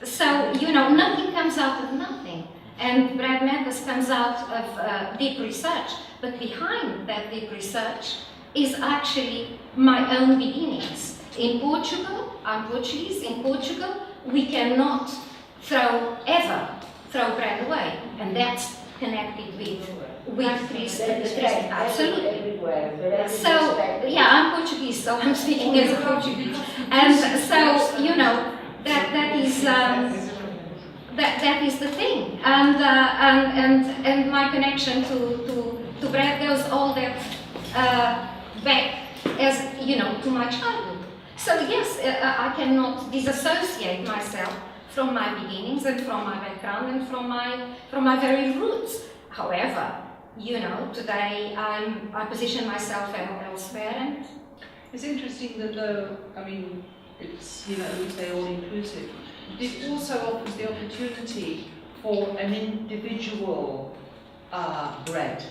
S1: So, you know, nothing comes out of nothing. And Bread Matters comes out of deep research, but behind that deep research is actually my own beginnings. In Portugal, I'm Portuguese, in Portugal, we cannot ever throw bread away, and that's connected with this trade. Absolutely.
S2: Everywhere.
S1: So, yeah, I'm Portuguese, so I'm speaking as a Portuguese. And so, you know, that is the thing. And my connection to bread goes all that back as, you know, to my childhood. So yes, I cannot disassociate myself from my beginnings and from my background and from my very roots. However, you know, today I position myself elsewhere, and
S5: it's interesting that though, I mean, it's, you know, we say all inclusive. It also offers the opportunity for an individual bread.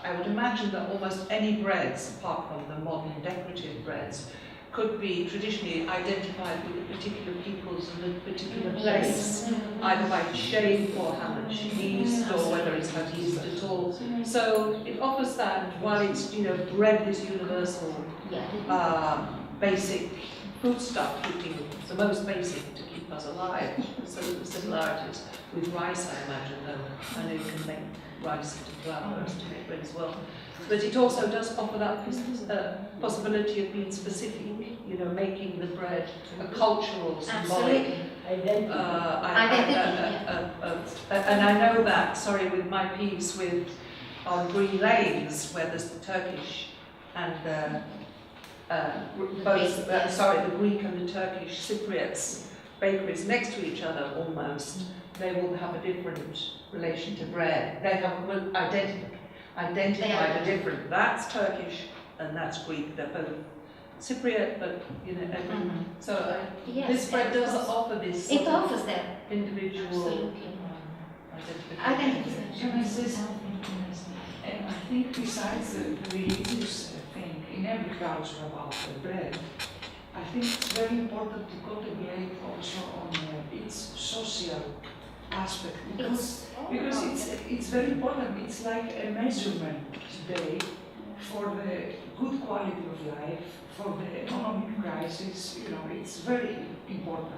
S5: I would imagine that almost any breads, apart from the modern decorative breads, could be traditionally identified with a particular peoples and a particular place, either by the shape or how much yeast, or whether it's had yeast at all. So it offers that, while it's, you know, bread is universal, basic foodstuff, the most basic to keep us alive. So the similarities with rice, I imagine, though. I know you can make rice into flour to make bread as well. But it also does offer that possibility of being specific, you know, making the bread a cultural, symbolic
S1: identity.
S5: And I know that, sorry, with my piece on Green Lanes, where there's the Turkish and the Greek and the Turkish Cypriots bakeries next to each other almost. They will have a different relation to bread. They have identified a different. That's Turkish and that's Greek. They're both Cypriot, but you know. So this bread does offer this.
S1: It offers that
S5: individual
S1: identification.
S8: Can I say something? I think besides the religious thing in every culture about the bread, I think it's very important to contemplate also on its social aspect, because it's very important. It's like a measurement today for the good quality of life, for the economic crisis. You know, it's very important.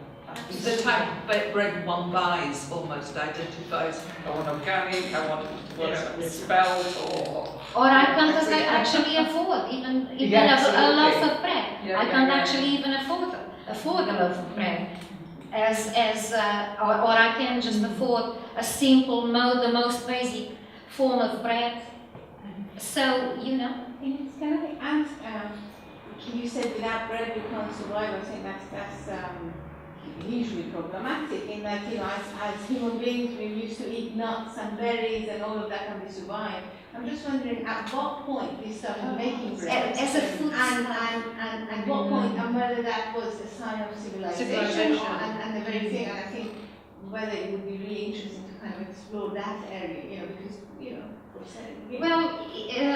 S5: The type of bread one buys almost identifies. I want organic. I want spelt
S1: or I can't actually afford even a loaf of bread. I can't actually even afford a loaf of bread. Or I can just afford a simple, the most basic form of bread. So, you know.
S7: Can I ask, you said without bread we can't survive. I think that's hugely problematic in that, you know, as human beings we used to eat nuts and berries and all of that and we survive. I'm just wondering at what point we started making bread
S1: as a food
S7: and at what point, and whether that was a sign of civilization. And the very thing, and I think whether it would be really interesting to kind of explore that area, you know, because, you know,
S1: well,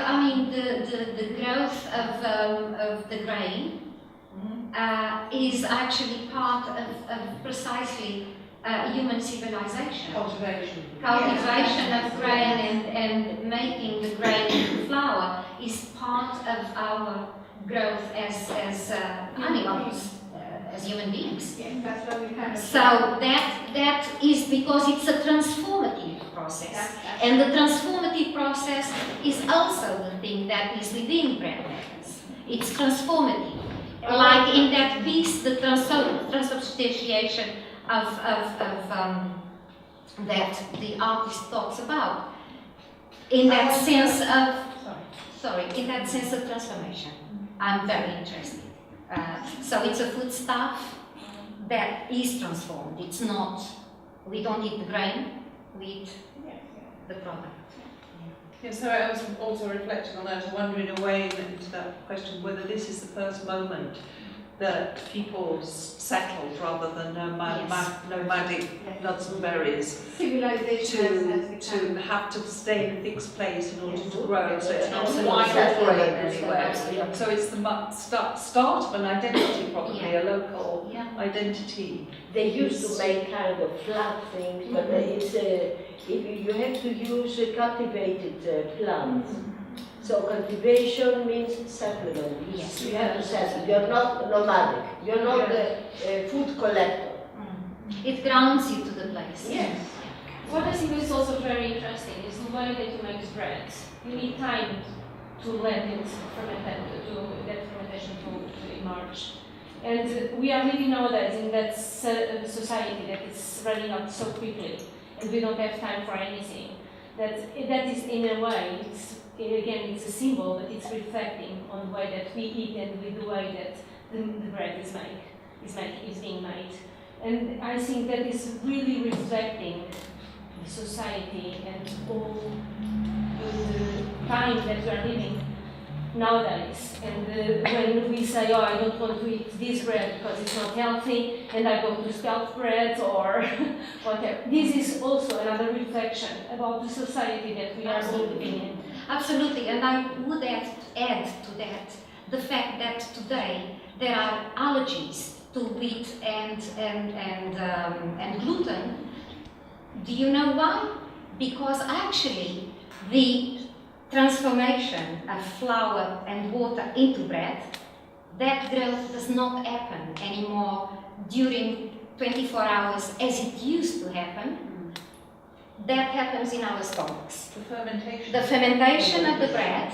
S1: I mean, the growth of the grain is actually part of precisely human civilization. Cultivation of grain and making the grain into flour is part of our growth as animals, as human beings.
S7: Yeah, that's what we kind of.
S1: So that is because it's a transformative process, and the transformative process is also the thing that is within Bread Matters. It's transformative. Like in that piece, the transubstantiation of that the artist talks about, in that sense of in that sense of transformation, I'm very interested. So it's a foodstuff that is transformed. It's not. We don't eat the grain. We eat the product.
S5: Yeah, so I was also reflecting on that, wondering away into that question whether this is the first moment that people settled rather than nomadic nuts and berries
S7: Civilization
S5: to have to stay in a fixed place in order to grow, so it's not
S2: Absolutely.
S5: wild grain anywhere.
S1: Absolutely.
S5: So it's the start of an identity, probably a local
S1: Yeah.
S5: identity.
S2: They used to make kind of flat things, but it's you have to use cultivated plants. So cultivation means settlement.
S1: Yes.
S2: You have to settle. You're not nomadic. You're not a food collector.
S1: It grounds you to the place.
S2: Yes.
S4: What I think is also very interesting is the way that you make bread. You need time to let it ferment, to that fermentation to emerge. And we are living nowadays in that society that is running up so quickly, and we don't have time for anything. That is, in a way, it's a symbol, but it's reflecting on the way that we eat and with the way that the bread is being made. And I think that is really reflecting the society and all the time that we are living nowadays. And when we say, oh, I don't want to eat this bread because it's not healthy, and I go to spelt bread or whatever, this is also another reflection about the society that we are all living in.
S1: Absolutely, and I would add to that the fact that today there are allergies to wheat and gluten. Do you know why? Because actually the transformation of flour and water into bread, that growth does not happen anymore during 24 hours as it used to happen. That happens in our stomachs.
S5: The fermentation.
S1: The fermentation of the bread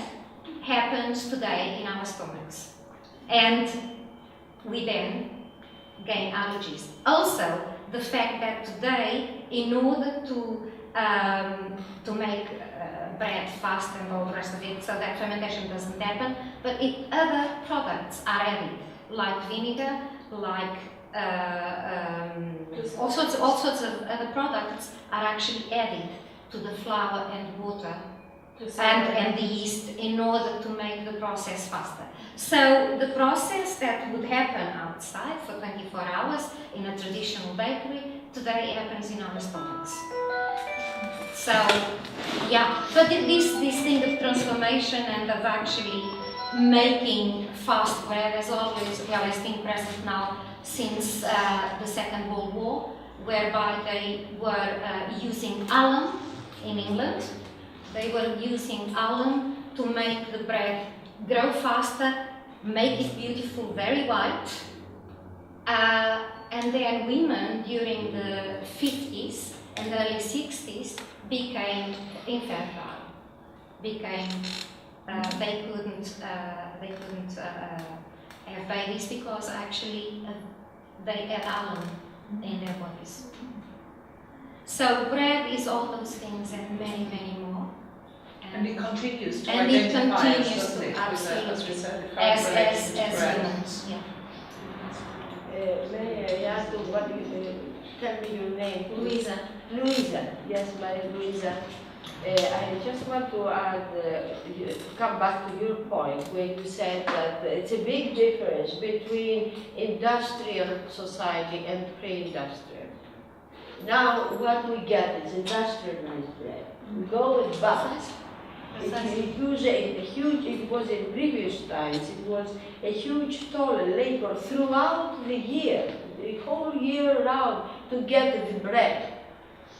S1: happens today in our stomachs. And we then gain allergies. Also, the fact that today, in order to make bread fast and all the rest of it, so that fermentation doesn't happen, but other products are added, like vinegar, like all sorts of other products are actually added to the flour and water and the yeast in order to make the process faster. So the process that would happen outside for 24 hours in a traditional bakery today happens in our stomachs. So yeah, but this thing of transformation and of actually making fast bread has always been present now since the Second World War, whereby they were using alum in England. They were using alum to make the bread grow faster, make it beautiful, very white. And then women during the 50s and early 60s became infertile. They couldn't have babies because actually they had alum in their bodies. So bread is all those things and many, many more.
S5: And it continues to
S1: and it
S5: identify
S1: continues
S5: us, doesn't
S1: to,
S5: it,
S1: absolutely,
S5: as
S1: as
S5: bread.
S1: humans. Yeah.
S2: May I ask you what you tell me your name?
S1: Luisa.
S2: Luisa, yes, my Luisa. I just want to add, to come back to your point where you said that it's a big difference between industrial society and pre-industrial. Now what we get is industrialized bread. We go with bags. It was in previous times, it was a huge toll, a labor throughout the year, the whole year round to get the bread.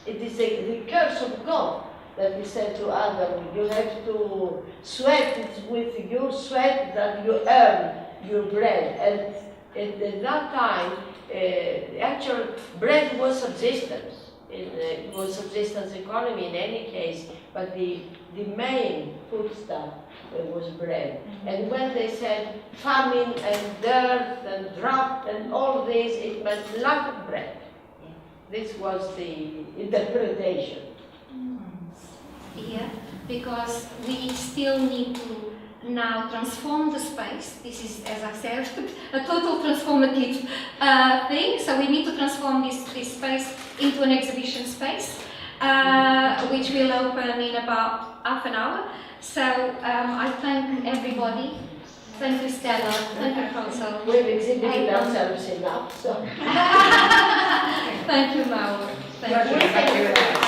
S2: It is the curse of God that he said to Adam, you have to sweat, it's with your sweat that you earn your bread. And at that time, actual bread was subsistence. It was subsistence economy in any case, but the main foodstuff was bread. And when they said famine and dearth and drought and all this, it meant lack of bread. This was the interpretation.
S1: Yeah, because we still need to now transform the space. This is, as I said, a total transformative thing. So we need to transform this space into an exhibition space, which will open in about half an hour. So I thank everybody Thank you, Stella. Thank you, Council.
S2: We've exhibited ourselves enough, so.
S1: Thank you, Nawar. Thank you.
S8: Thank you very much.